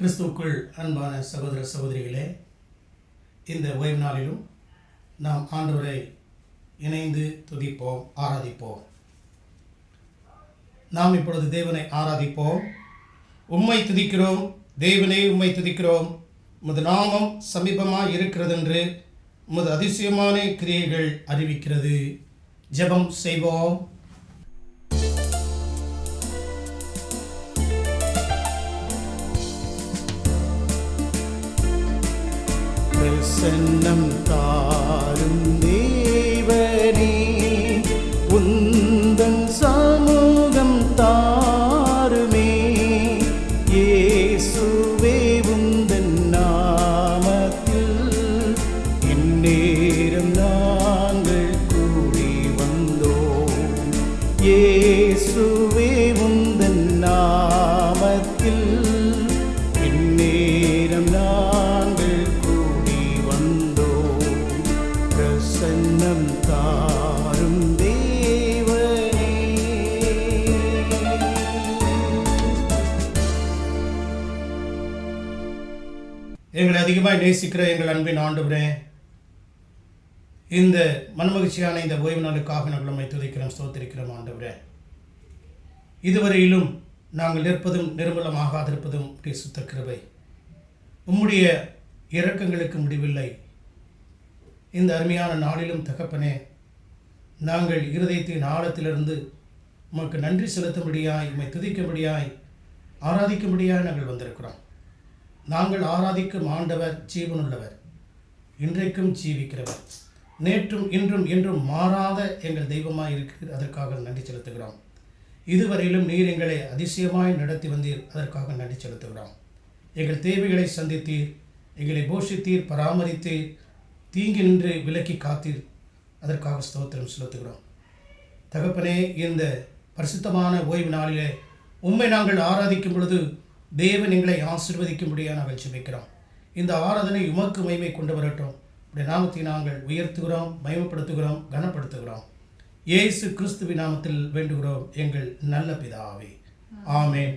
கிறிஸ்துவுக்குள் அன்பான சகோதர சகோதரிகளே, இந்த ஓய்வு நாளிலும் நாம் ஆண்டவரை இணைந்து துதிப்போம், ஆராதிப்போம். நாம் இப்பொழுது தேவனை ஆராதிப்போம். உம்மை துதிக்கிறோம் தேவனே, உம்மை துதிக்கிறோம். உமது நாமம் சமீபமாக இருக்கிறதென்று உமது அதிசயமான கிரியைகள் அறிவிக்கிறது. ஜெபம் செய்வோம். பிரசன்னம் தாரும் தேவனே, உந்தன் சமூகம் தாருமே. இயேசுவே, உந்தன் நாமத்தில் இந்நேரம் நாங்கள் கூடி வந்தோம். இயேசுவே, உந்தன் நாமத்தில் இந்நேரம் நாங்கள் பிரசன்னம் தாரும் தேவனே. எங்களை அதிகமாக நேசிக்கிற எங்கள் அன்பின் ஆண்டவரே, இந்த மனமகிழ்ச்சியான இந்த ஓய்வு நாளுக்காக நாங்கள் உம்மை துதிக்கிறோம், ஸ்தோத்திரிக்கிறோம். ஆண்டவரே, இதுவரையிலும் நாங்கள் நிற்பதும் நிர்மூலமாகாதிருப்பதும் சுத்த கிருபை. உம்முடைய இரக்கங்களுக்கு முடிவில்லை. இந்த அருமையான நாளிலும் தகப்பனே, நாங்கள் இருதயத்தின் ஆழத்திலிருந்து உமக்கு நன்றி செலுத்தும்படியாய், உம்மை துதிக்கும்படியாய், ஆராதிக்கும்படியாய் நாங்கள் வந்திருக்கிறோம். நாங்கள் ஆராதிக்கும் ஆண்டவர் ஜீவனுள்ளவர், இன்றைக்கும் ஜீவிக்கிறவர், நேற்றும் இன்றும் என்றும் மாறாத எங்கள் தெய்வமாய் இருக்கிறது. அதற்காக நன்றி செலுத்துகிறோம். இதுவரையிலும் நீர் எங்களை அதிசயமாய் நடத்தி வந்தீர். அதற்காக நன்றி செலுத்துகிறோம். எங்கள் தேவைகளை சந்தித்தீர், எங்களை போஷித்தீர், பராமரித்தீர், தீங்கி நின்று விலக்கி காத்தீர். அதற்காக ஸ்தோத்திரம் செலுத்துகிறோம். தகப்பனே, இந்த பரிசுத்தமான ஓய்வு நாளிலே உம்மை நாங்கள் ஆராதிக்கும் பொழுது தேவன் எங்களை ஆசீர்வதிக்கும்படியாக நாங்கள் ஜெபிக்கிறோம். இந்த ஆராதனை உமக்கு மகிமை கொண்டு வரட்டும். உடைய நாமத்தை நாங்கள் உயர்த்துகிறோம், மகிமைப்படுத்துகிறோம், கனப்படுத்துகிறோம். இயேசு கிறிஸ்துவின் நாமத்தில் வேண்டுகிறோம் எங்கள் நல்ல பிதாவே, ஆமென்.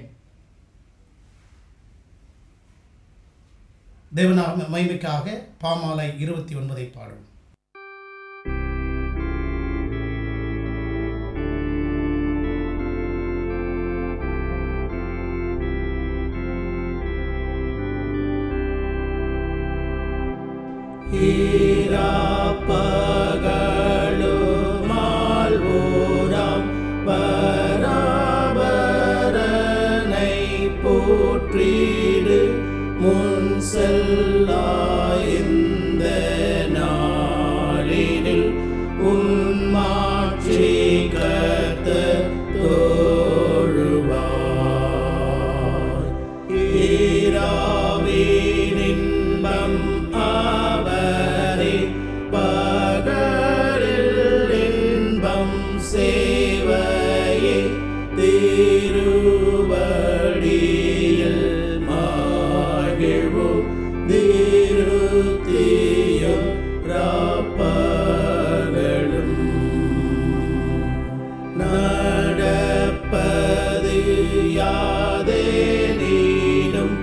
தேவநாம மகிமைக்காக பாமாலை 29 பாடும். பராபரனை போற்றிடு முன் செல்லா இந்த நாளினில் உன்மாட்சி கர்த்தர் தோழுவார். ஈராவின் இன்பம் அவரே, பகலில் இன்பம் சேவையே, திருவடியில் மகிழ்வோம், திருத்தியும் ராப்பகலும். நடப்பது யாதெனினும்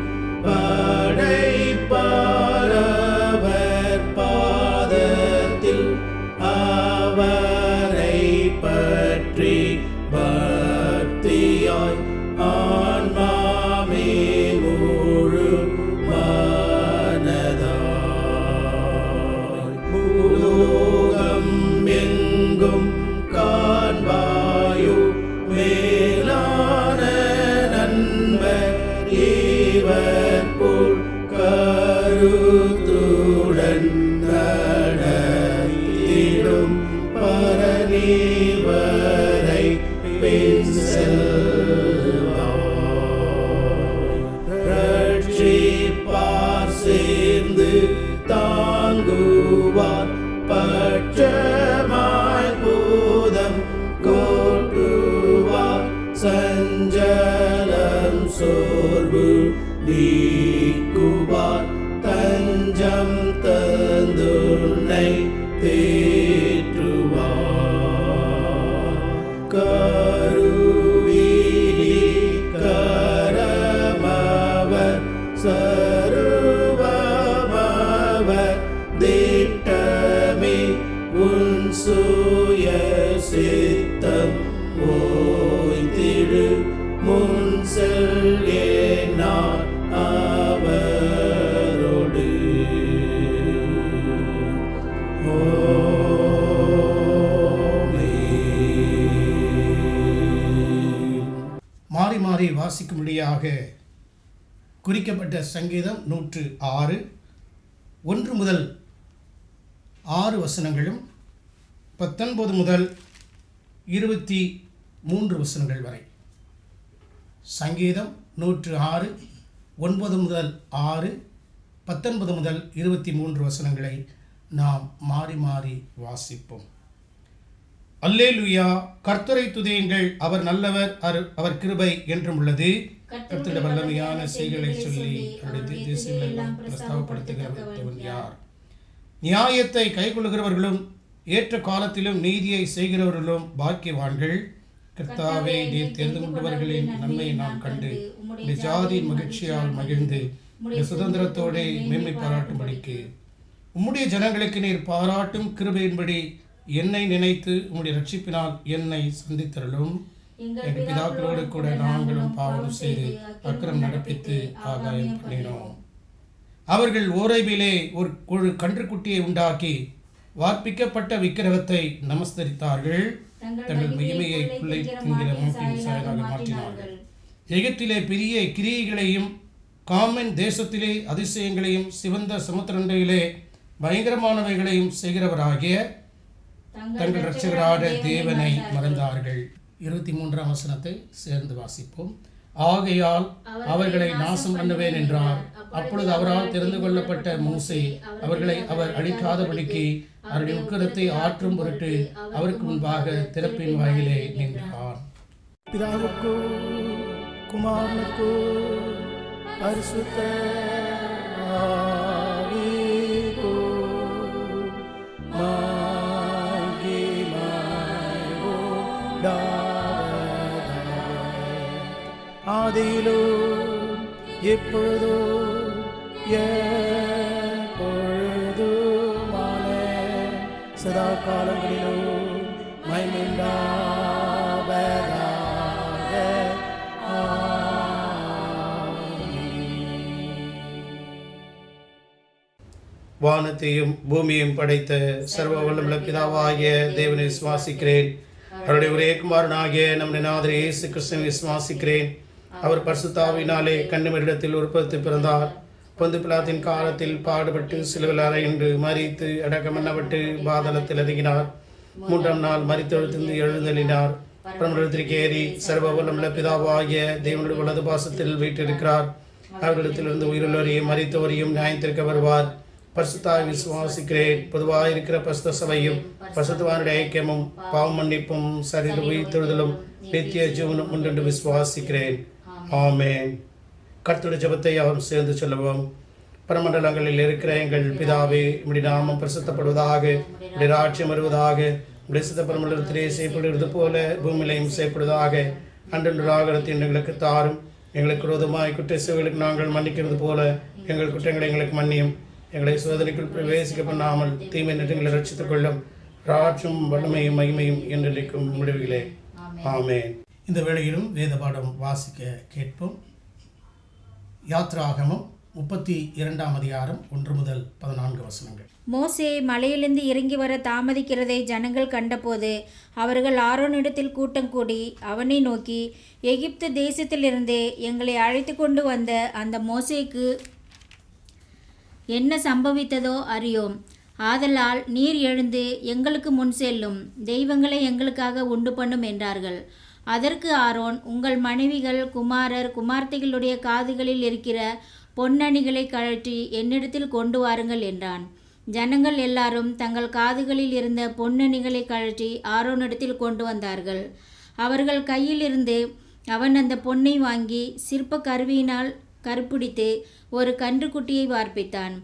படைப்பவர் பாதத்தில் அவரை பற்றி பக்தியாய் ஆன்மாமே முழு மனதாய். பூலோகம் எங்கும் காண்பாயோ மேலான நண்பர் இவர் போல் கருத்துடன் நடத்திடும் பரனிவரை பின் செல்வார். ரட்சிப்பார் சேர்ந்து தாங்குவார், பட்சமாய் பூதம் கோட்டுவார். சஞ்சலம் சோர்வு நீக்குவார், தஞ்சம் தந்துன்னை தேற்றுவார். கருவிழி கரமவர் வழியாக குறிக்கப்பட்ட சங்கீதம் 106 1 முதல் 6 வசனங்களும் 19 முதல் 23 வசனங்கள் வரை. சங்கீதம் 106 9 முதல் 6 19 முதல் 23 வசனங்களை நாம் மாறி மாறி வாசிப்போம். அல்லேலூயா, கர்த்தரை துதியுங்கள், அவர் நல்லவர், அவர் கிருபை என்றும் உள்ளது. கர்த்தருடைய வல்லமையான செய்களை சொல்லி அவருடைய தேசங்களெல்லாம் பிரஸ்தாபப்படுத்துகிறவன் யார்? நியாயத்தை கைக்கொள்கிறவர்களும் ஏற்ற காலத்திலும் நீதியை செய்கிறவர்களும் பாக்கியவான்கள். கர்த்தாவே, நீர் தெரிந்து கொண்டவர்களின் நன்மையை நாம் கண்டு உம்முடைய ஜாதியின் மகிழ்ச்சியால் மகிழ்ந்து சுதந்திரத்தோடு மேன்மை பாராட்டும்படிக்கு உம்முடைய ஜனங்களுக்கு நீர் பாராட்டும் கிருபையின்படி என்னை நினைத்து உம்முடைய ரட்சிப்பினால் என்னை சந்தித்தருளும். எங்கள் பிதாக்களோடு கூட நாங்களும் பாவம் செய்து அக்கிரம் நடப்பித்து ஆகாயம் பண்ணினோம். அவர்கள் ஓரைபிலே ஒரு கன்றுக்குட்டியை உண்டாக்கி வார்ப்பிக்கப்பட்ட விக்கிரகத்தை நமஸ்கரித்தார்கள். தங்கள் மகிமையை பிள்ளை தின்கிற மூட்டின் சாயலாக மாற்றினார்கள். எகிப்திலே பெரிய கிரியைகளையும் காமென் தேசத்திலே அதிசயங்களையும் சிவந்த சமுத்திரண்டையிலே பயங்கரமானவைகளையும் செய்கிறவராகிய தங்கள் இரட்சகரான தேவனை மறந்தார்கள். 23ஆம் வசனத்தை சேர்ந்து வாசிப்போம். ஆகையால் அவர்களை நாசம் பண்ணுவேன் என்றார். அப்பொழுது அவரால் தெரிந்து கொள்ளப்பட்ட மோசே அவர்களை அவர் அழிக்காதபடிக்கு அவருடைய உக்கிரத்தை ஆற்றும் பொருட்டு அவருக்கு முன்பாக திறப்பின் வாயிலே நின்றார். பிதாவுக்கோ குமாரனுக்கோ பரிசுத்த ஆவிக்கோ ஆதியிலோ எப்பொழுதோ எப்பொழுதுமான சதா காலங்களிலோ மகிமையுண்டாவதாக. வானத்தையும் பூமியையும் படைத்த சர்வ வல்லமுள்ள பிதாவாகிய தேவனை விசுவாசிக்கிறேன். அவருடைய ஒரே குமாரனாகிய நம்முடைய நாதர் இயேசு கிறிஸ்துவை விசுவாசிக்கிறேன். அவர் பரிசுத்தாவினாலே கன்னிமரிடத்தில் உற்பத்தி பிறந்தார். பொந்து பிலாத்தின் காலத்தில் பாடுபட்டு சிலுவையில் அறையுண்டு மரித்து அடக்கம் பண்ணப்பட்டு பாதாளத்தில் இறங்கினார். 3ஆம் நாள் மரித்தெழுந்து எழுந்தெழினார். பிரமணத்திற்கு ஏறி சர்வ வல்லமுள்ள பிதாவாகிய தேவனுடைய வலது பாசத்தில் வீற்றிருக்கிறார். அவர்களிடத்திலிருந்து உயிருள்ளவரையும் மரித்தவரையும் நியாயத்திற்க வருவார். பரிசுத்தாவை விசுவாசிக்கிறேன். பொதுவாக இருக்கிற பரிசுத்த சபையும் பரிசுத்தவானுடைய ஐக்கியமும் பாவம் மன்னிப்பும் சரீர உயிர்த்தெழுதலும் நித்திய ஜீவனும் உண்டென்று விசுவாசிக்கிறேன். ஆமென். கர்த்தருடைய ஜெபத்தை அவன் சேர்ந்து சொல்லுவோம். பரமண்டலங்களில் இருக்கிற எங்கள் பிதாவே, உம்முடைய நாமம் பரிசுத்தப்படுவதாக, உம்முடைய ராஜ்யம் வருவதாக, உம்முடைய சித்த பரமண்டலத்திலே செய்யப்படுவது போல பூமியிலையும் செய்யப்படுவதாக. அன்றொன்று ஆகாரத்தை எங்களுக்கு தாரும். எங்களுக்கு விரோதமாய் குற்ற செய்வர்களுக்கு நாங்கள் மன்னிக்கிறது போல எங்கள் குற்றங்களை எங்களுக்கு மன்னியும். எங்களை சோதனைக்குள் பிரவேசிக்க பண்ணாமல் தீமை நின்றங்களை ரட்சித்துக் கொள்ளும். ராஜ்யம் வல்லமையும் மகிமையும் என்றென்றைக்கும் முடிவுகளே. ஆமென். இந்த வேளையிலும் வேத பாடம் வாசிக்க கேட்போம். யாத்ராகமம் 32ஆம் அதிகாரம் 1 முதல் 14 வசனங்கள். மோசே மலையிலிருந்து இறங்கி வர தாமதிக்கிறதை ஜனங்கள் கண்டபோது அவர்கள் ஆரோனிடத்தில் கூட்டம் கூடி அவனை நோக்கி, எகிப்து தேசத்திலிருந்து எங்களை அழைத்து கொண்டு வந்த அந்த மோசேக்கு என்ன சம்பவித்ததோ அறியோம். ஆதலால் நீர் எழுந்து எங்களுக்கு முன் செல்லும், தெய்வங்களை எங்களுக்காக உண்டு பண்ணும் என்றார்கள். அதற்கு ஆரோன், உங்கள் மனைவிகள் குமாரர் குமார்த்திகளுடைய காதுகளில் இருக்கிற பொன்னணிகளை கழற்றி என்னிடத்தில் கொண்டு வாருங்கள் என்றான். ஜனங்கள் எல்லாரும் தங்கள் காதுகளில் இருந்த பொன்னணிகளை கழற்றி ஆரோனிடத்தில் கொண்டு வந்தார்கள். அவர்கள் கையிலிருந்து அவன் அந்த பொன்னை வாங்கி சிற்ப கருவியினால் கருப்பிடித்து ஒரு கன்றுக்குட்டியை வார்ப்பித்தான்.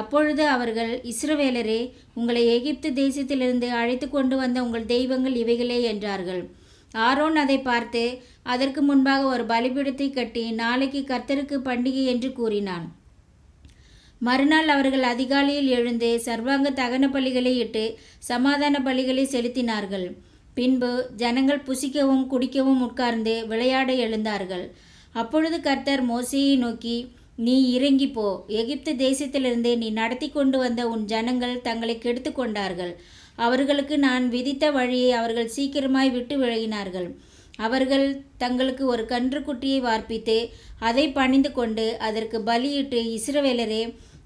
அப்பொழுது அவர்கள், இஸ்ரவேலரே, உங்களை எகிப்து தேசத்திலிருந்து அழைத்து கொண்டு வந்த உங்கள் தெய்வங்கள் இவைகளே என்றார்கள். ஆரோன் அதை பார்த்து அதற்கு முன்பாக ஒரு பலிபீடத்தை கட்டி நாளைக்கு கர்த்தருக்கு பண்டிகை என்று கூறினான். மறுநாள் அவர்கள் அதிகாலையில் எழுந்து சர்வாங்க தகன பலிகளை இட்டு சமாதான பலிகளை செலுத்தினார்கள். பின்பு ஜனங்கள் புசிக்கவும் குடிக்கவும் உட்கார்ந்து விளையாட எழுந்தார்கள். அப்பொழுது கர்த்தர் மோசேயை நோக்கி, நீ இறங்கி போ, எகிப்து தேசத்திலிருந்து நீ நடத்தி கொண்டு வந்த உன் ஜனங்கள் தங்களை கெடுத்து கொண்டார்கள். அவர்களுக்கு நான் விதித்த வழியை அவர்கள் சீக்கிரமாய் விட்டு விலகினார்கள். அவர்கள் தங்களுக்கு ஒரு கன்றுக்குட்டியை வார்ப்பித்து அதை பணிந்து கொண்டு அதற்கு பலியிட்டு, இஸ்ரவேலரே,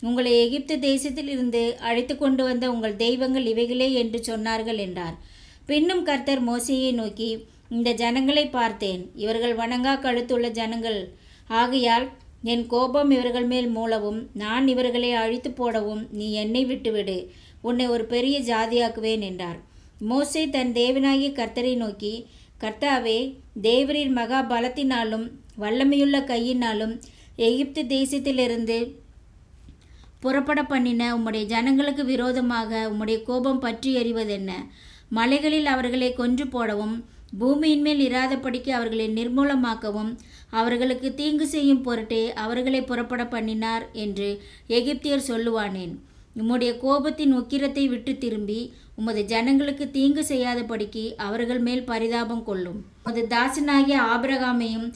உங்களை எகிப்து தேசத்திலிருந்து அழைத்து கொண்டு வந்த உங்கள் தெய்வங்கள் இவைகளே என்று சொன்னார்கள் என்றார். பின்னும் கர்த்தர் மோசேயை நோக்கி, இந்த ஜனங்களை பார்த்தேன், இவர்கள் வணங்கா கழுத்துள்ள ஜனங்கள். ஆகையால் என் கோபம் இவர்கள் மேல் மூளவும் நான் இவர்களை அழித்து போடவும் நீ என்னை விட்டுவிடு, உன்னை ஒரு பெரிய ஜாதியாக்குவேன் என்றார். மோசே தன் தேவனாகிய கர்த்தரை நோக்கி, கர்த்தாவே, தேவரீர் மகா பலத்தினாலும் வல்லமையுள்ள கையினாலும் எகிப்து தேசத்திலிருந்து புறப்பட பண்ணின உம்முடைய ஜனங்களுக்கு விரோதமாக உம்முடைய கோபம் பற்றி எறிவதென்ன? மலைகளில் அவர்களை கொன்று போடவும் பூமியின் மேல் இராதபடிக்கு அவர்களை நிர்மூலமாக்கவும் அவர்களுக்கு தீங்கு செய்யும் பொருட்டே அவர்களை புறப்பட பண்ணினார் என்று எகிப்தியர் சொல்லுவானேன்? உம்முடைய கோபத்தின் உக்கிரத்தை விட்டு திரும்பி உமது ஜனங்களுக்கு தீங்கு செய்யாதபடிக்கு அவர்கள் மேல் பரிதாபம் கொள்ளும். உமது தாசனாகிய ஆபிரகாமையும்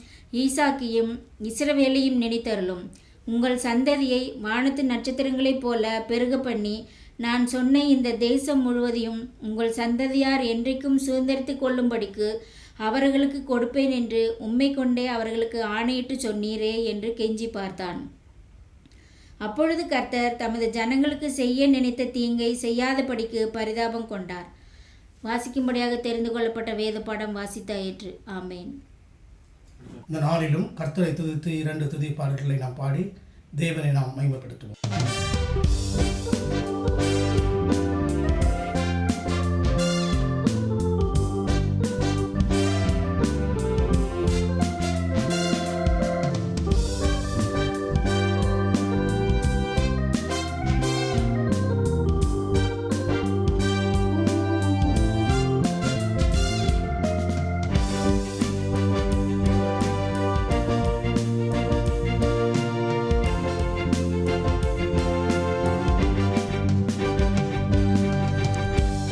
ஈசாக்கையும் இஸ்ரவேலையும் நினைத்தருளும். உங்கள் சந்ததியை வானத்து நட்சத்திரங்களைப் போல பெருக பண்ணி நான் சொன்ன இந்த தேசம் முழுவதையும் உங்கள் சந்ததியார் என்றைக்கும் சுதந்திரித்து கொள்ளும்படிக்கு அவர்களுக்கு கொடுப்பேன் என்று உம்மை கொண்டே அவர்களுக்கு ஆணையிட்டு சொன்னீரே என்று கெஞ்சி பார்த்தான். அப்பொழுது கர்த்தர் தமது ஜனங்களுக்கு செய்ய நினைத்த தீங்கை செய்யாதபடிக்கு பரிதாபம் கொண்டார். வாசிக்கும்படியாக தெரிந்து கொள்ளப்பட்ட வேத பாடம் வாசித்தாயிற்று. ஆமேன். இந்த நாளிலும் கர்த்தரை துதித்து 2 துதி பாடல்களை நாம் பாடி தேவனை நாம் மகிமைப்படுத்துவோம்.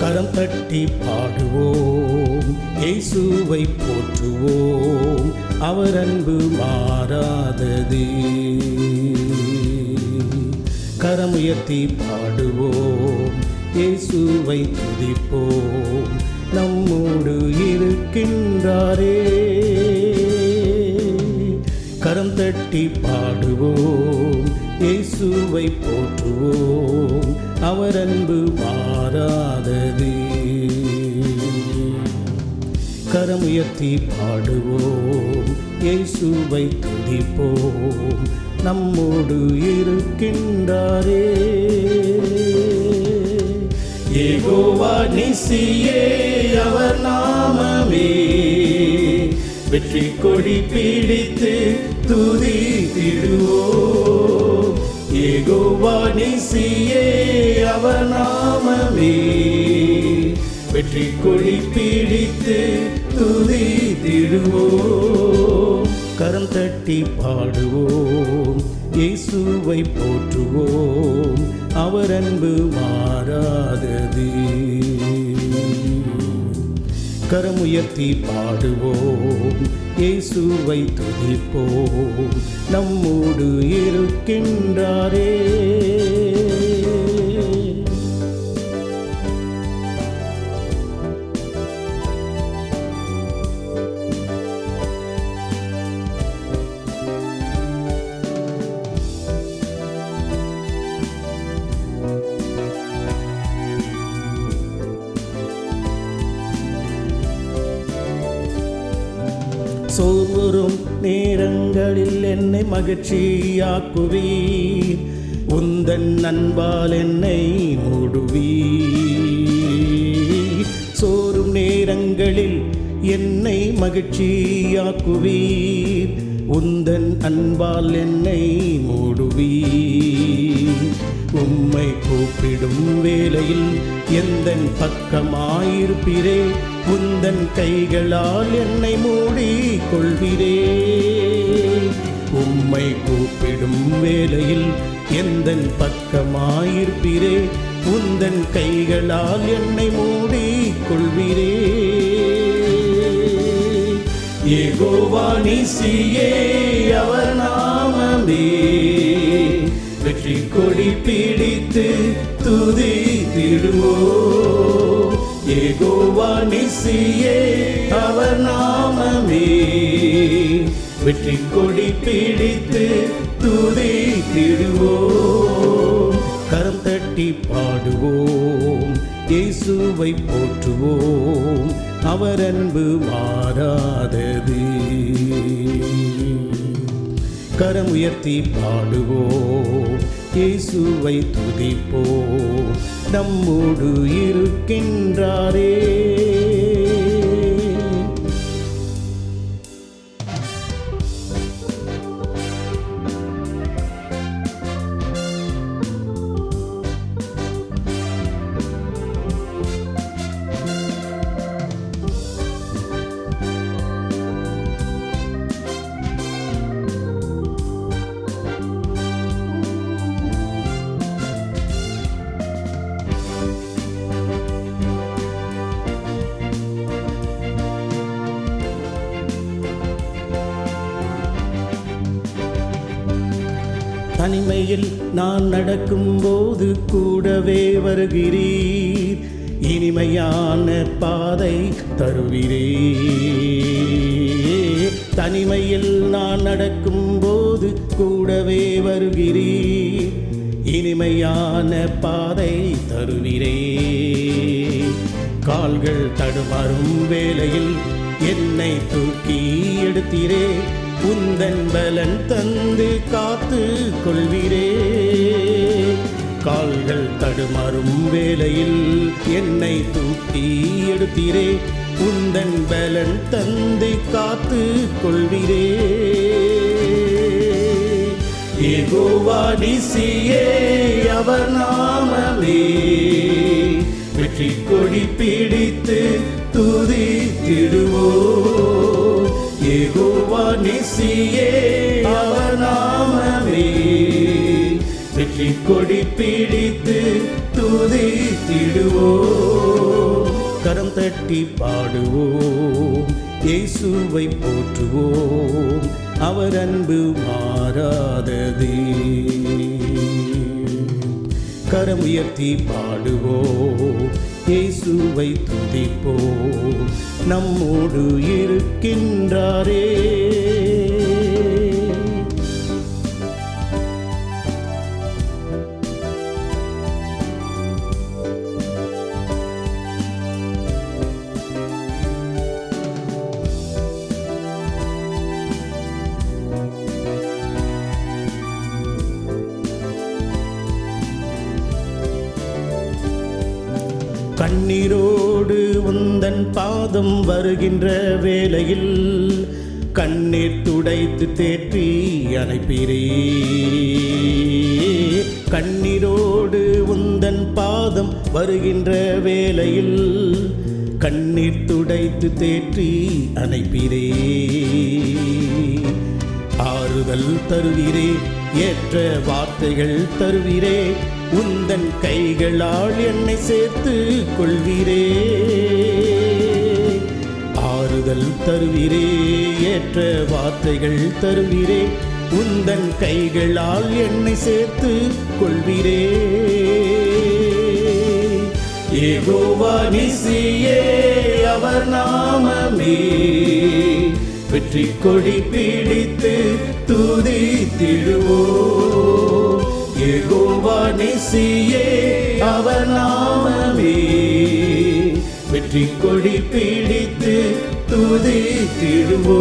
கரம் தட்டி பாடுவோம், இயேசுவை போற்றுவோம், அவர் அன்பு மாறாதது. கரமுயர்த்தி பாடுவோம், இயேசுவை துதிப்போம், நம்மோடு இருக்கின்றாரே. கரம் தட்டி பாடுவோம், இயேசுவை போற்றுவோம், அவர் அன்பு மாறாதது. கரமுயர்த்தி பாடுவோம், இயேசுவை துதிப்போம், நம்மோடு இருக்கின்றாரே. யெகோவா நிசியே அவர் நாமமே, வெற்றி கொடி பிடித்து துதித்திடுவோம். யெகோவா நிசியே அவர் நாமமே, வெற்றி கொடி பிடித்து துதித்திடுவோம். கரம் தட்டி பாடுவோம், இயேசுவை போற்றுவோம், அவர் அன்பு மாறாதது. கரமுயர்த்தி பாடுவோம், இயேசுவை துதிப்போம், நம்மோடு இருக்கின்றாரே. சோர்வரும் நேரங்களில் என்னை மகிழ்ச்சியாக்குவீர், உந்தன் அன்பால் என்னை மூடுவீர். சோரும் நேரங்களில் என்னை மகிழ்ச்சியாக்குவீர், உந்தன் அன்பால் என்னை மூடுவீர். உம்மை கூப்பிடும் வேளையில் எந்தன் பக்கமாயிருப்பீரே, உந்தன் கைகளால் என்னை மூடிக் கொள்கிறே. உம்மை கூப்பிடும் வேளையில் எந்தன் பக்கமாயிருப்பீரே, உந்தன் கைகளால் என்னை மூடிக் கொள்கிறே. யெகோவா நிசியே அவர் நாமமே, வெற்றி கொடி பிடித்து துதித்திடுவோம். யெகோவா நிசியே அவர் நாமமே, வெற்றி கொடி பிடித்து துதித்திடுவோம். கரம் தட்டி பாடுவோம், இயேசுவை போற்றுவோம், அவர் அன்பு மாறாதது. கரம் உயர்த்தி பாடுவோம், இயேசுவை துதிப்போம், நம்மோடு இருக்கின்றாரே. தனிமையில் நான் நடக்கும்போது கூடவே வருகிறீர், இனிமையான பாதை தருவீரே. தனிமையில் நான் நடக்கும்போது கூடவே வருகிறீர், இனிமையான பாதை தருவீரே. கால்கள் தடுமாறும் வேளையில் என்னை தூக்கி எடுத்தீரே, உந்தன் பலன் தந்து காத்து கொள்வீரே. கால்கள் தடுமாறும் வேளையில் என்னை தூக்கி எடுத்தீரே, உந்தன் பலன் தந்து காத்து கொள்வீரே. யெகோவா நிசியே அவர் நாமமே, வெற்றி கொடி பிடித்து துதித்திடுவோம். யெகோவா நிசியே அவர் நாமமே, வெற்றி கொடி பிடித்து துதித்திடுவோம். கரம் தட்டி பாடுவோம், இயேசுவை போற்றுவோம், அவர் அன்பு மாறாதது. கரம் உயர்த்தி பாடுவோம், இயேசுவை துதிப்போம், நம்மோடு இருக்கின்றாரே. கண்ணீரோடு உந்தன் பாதம் வருகின்ற வேளையில் கண்ணீர் துடைத்து தேற்றி அணைப்பீரே. கண்ணீரோடு உந்தன் பாதம் வருகின்ற வேளையில் கண்ணீர் துடைத்து தேற்றி அணைப்பீரே. ஆறுதல் தருவீரே, ஏற்ற வார்த்தைகள் தருவீரே, உந்தன் கைகளால் என்னை சேர்த்து கொள்வீரே. ஆறுதல் தருவீரே, ஏற்ற வார்த்தைகள் தருவீரே, உந்தன் கைகளால் என்னை சேர்த்து கொள்வீரே. யெகோவா நிசியே அவர் நாமமே, வெற்றி கொடி பிடித்து துதித்திடுவோம். யெகோவா நிசியே அவர் நாமமே, வெற்றி கொடி பிடித்து துதித்திடுவோம்.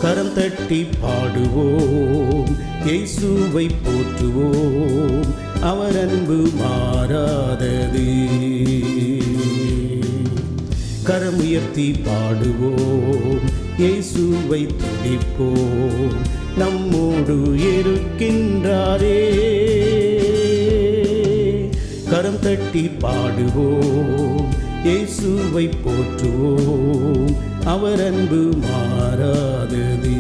கரம் தட்டி பாடுவோம், இயேசுவை போற்றுவோம், அவர் அன்பு மாறாதது. கரம் உயர்த்தி பாடுவோம், இயேசுவை துதிப்போம், நம்மோடு இருக்கின்றாரே. கரம் தட்டி பாடுவோம், இயேசுவை போற்றுவோம், அவர் அன்பு மாறாதது.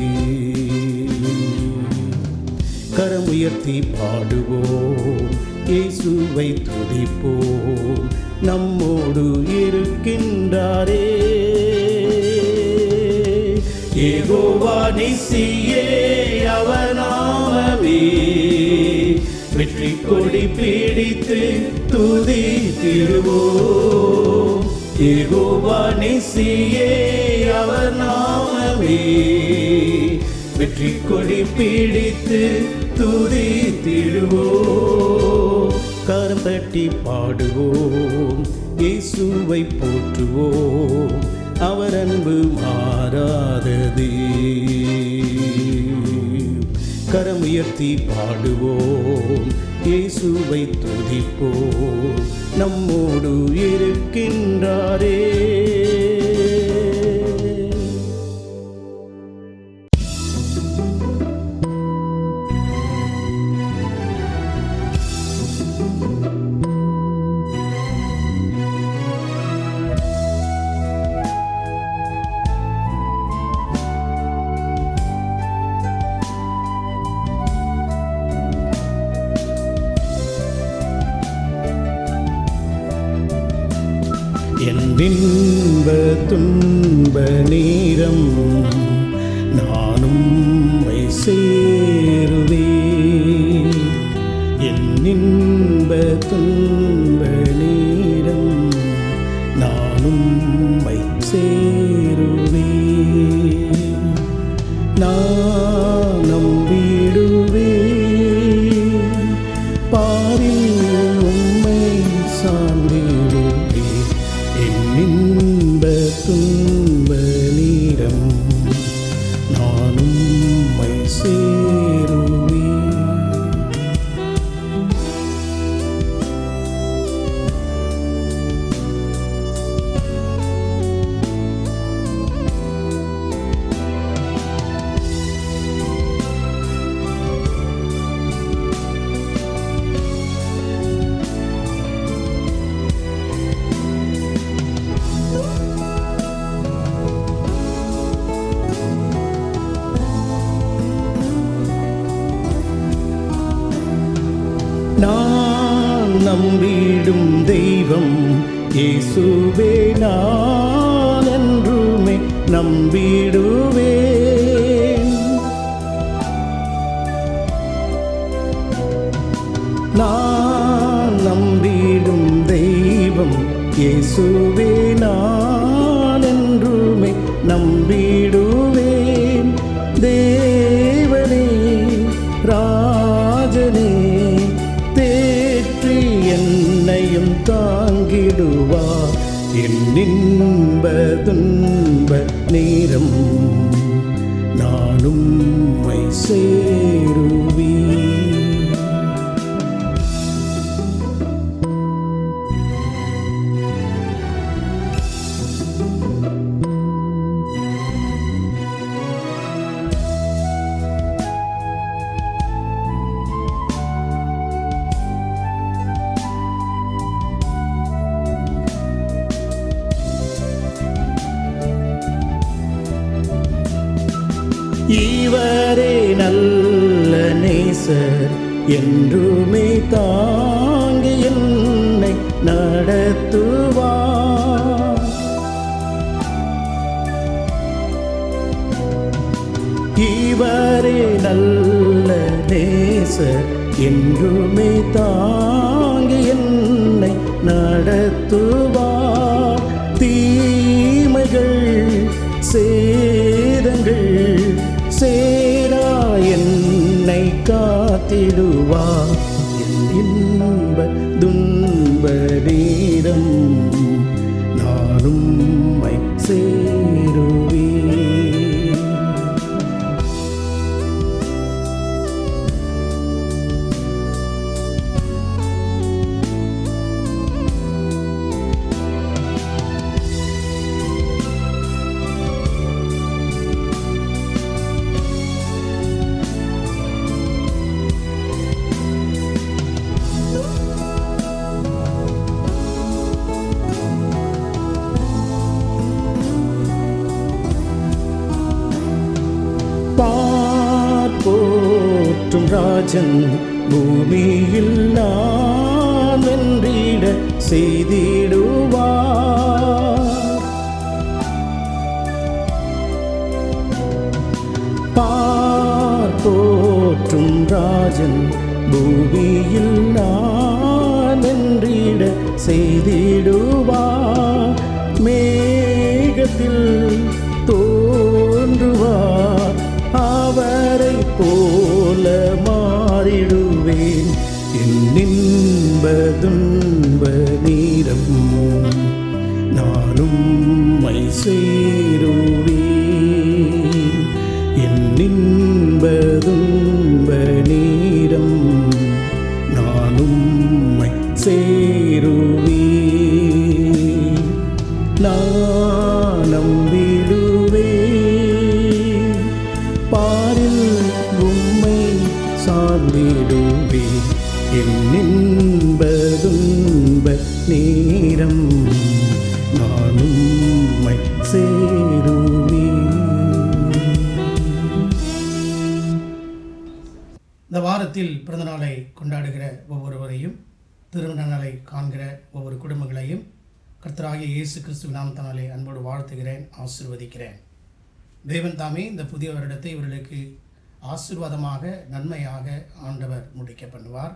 கரம் உயர்த்தி பாடுவோம், இயேசுவை துதிப்போம், நம்மோடு இருக்கின்றாரே. யெகோவா நிசியே அவர் நாமமே, வெற்றி கொடி பிடித்து துதித்திடுவோம். யெகோவா நிசியே அவர் நாமமே. வெற்றி கொடி பிடித்து துதித்திடுவோம், கரம் தட்டி பாடுவோம், இயேசுவை போற்றுவோம், அவர் அன்பு மாறாததே. கரம் உயர்த்தி பாடுவோம், இயேசுவை துதிப்போம், நம்மோடு இருக்கின்றாரே. என் இன்ப துன்ப நேரம் நானும் உம்மை சேருவேன். என் இன்ப துன்ப நேரம் நானும் உம்மை சேருவேன். நான் நம்பிடுவேன், பாரில் உம்மை சார்ந்திடுவேன். என் இன்ப துன்ப நேரம் நானும் உம்மை சேருவேன். நான் நம்பிடும் தெய்வம் இயேசுவே, நான் என்றுமே நம்பிடுவேன். நான் நம்பிடும் தெய்வம் இயேசுவே, நான் என்றுமே நம்பிடுவேன். தேவனே ராஜனே தேற்றி என்னையும் தாங்கிடுவார். என் இன்ப துன்ப நேரம் நானும் உம்மை சேருவேன். இவரே நல்ல நேசர், என்றுமே தாங்கி என்னை நடத்துவார். இவரே நல்ல நேசர், என்றுமே தாங்கி என்னை நடத்துவார். தீமைகள் சேதங்கள் சேரா என்னை காத்திடுவார். என் இன்ப துன்ப நேரம் நானும் உம்மை சேருவேன். போற்றும் ராஜன் பூமியில் நான் வென்றிட செய்திடுவார். போற்றும் ராஜன் பூமியில் நான் வென்றிட செய்திடுவார். உலகத்தில் தோன்றுவார், அவரை போல மாறிடுவேன். என் இன்ப துன்ப நீரம் நானும் மை சேருவேன். என் இன்ப துன்ப நீரம் நானும் மை சேருவேன். நான் நம்பிடுவேன், பாரில் உம்மை சார்ந்திடுவேன். என் இன்ப துன்ப நேரம் நானும் உம்மை சேருவேன். இந்த வாரத்தில் பிறந்தநாளை கொண்டாடுகிற ஒவ்வொருவரையும், திருமண நாளை காண்கிற ஒவ்வொரு குடும்பங்களையும் கர்த்தராகிய இயேசு கிறிஸ்துவின் நாமத்தினாலே அன்போடு வாழ்த்துகிறேன், ஆசீர்வதிக்கிறேன். தேவன் தாமே இந்த புதிய வருடத்தை இவர்களுக்கு ஆசீர்வாதமாக நன்மையாக ஆண்டவர் முடிக்க பண்ணுவார்.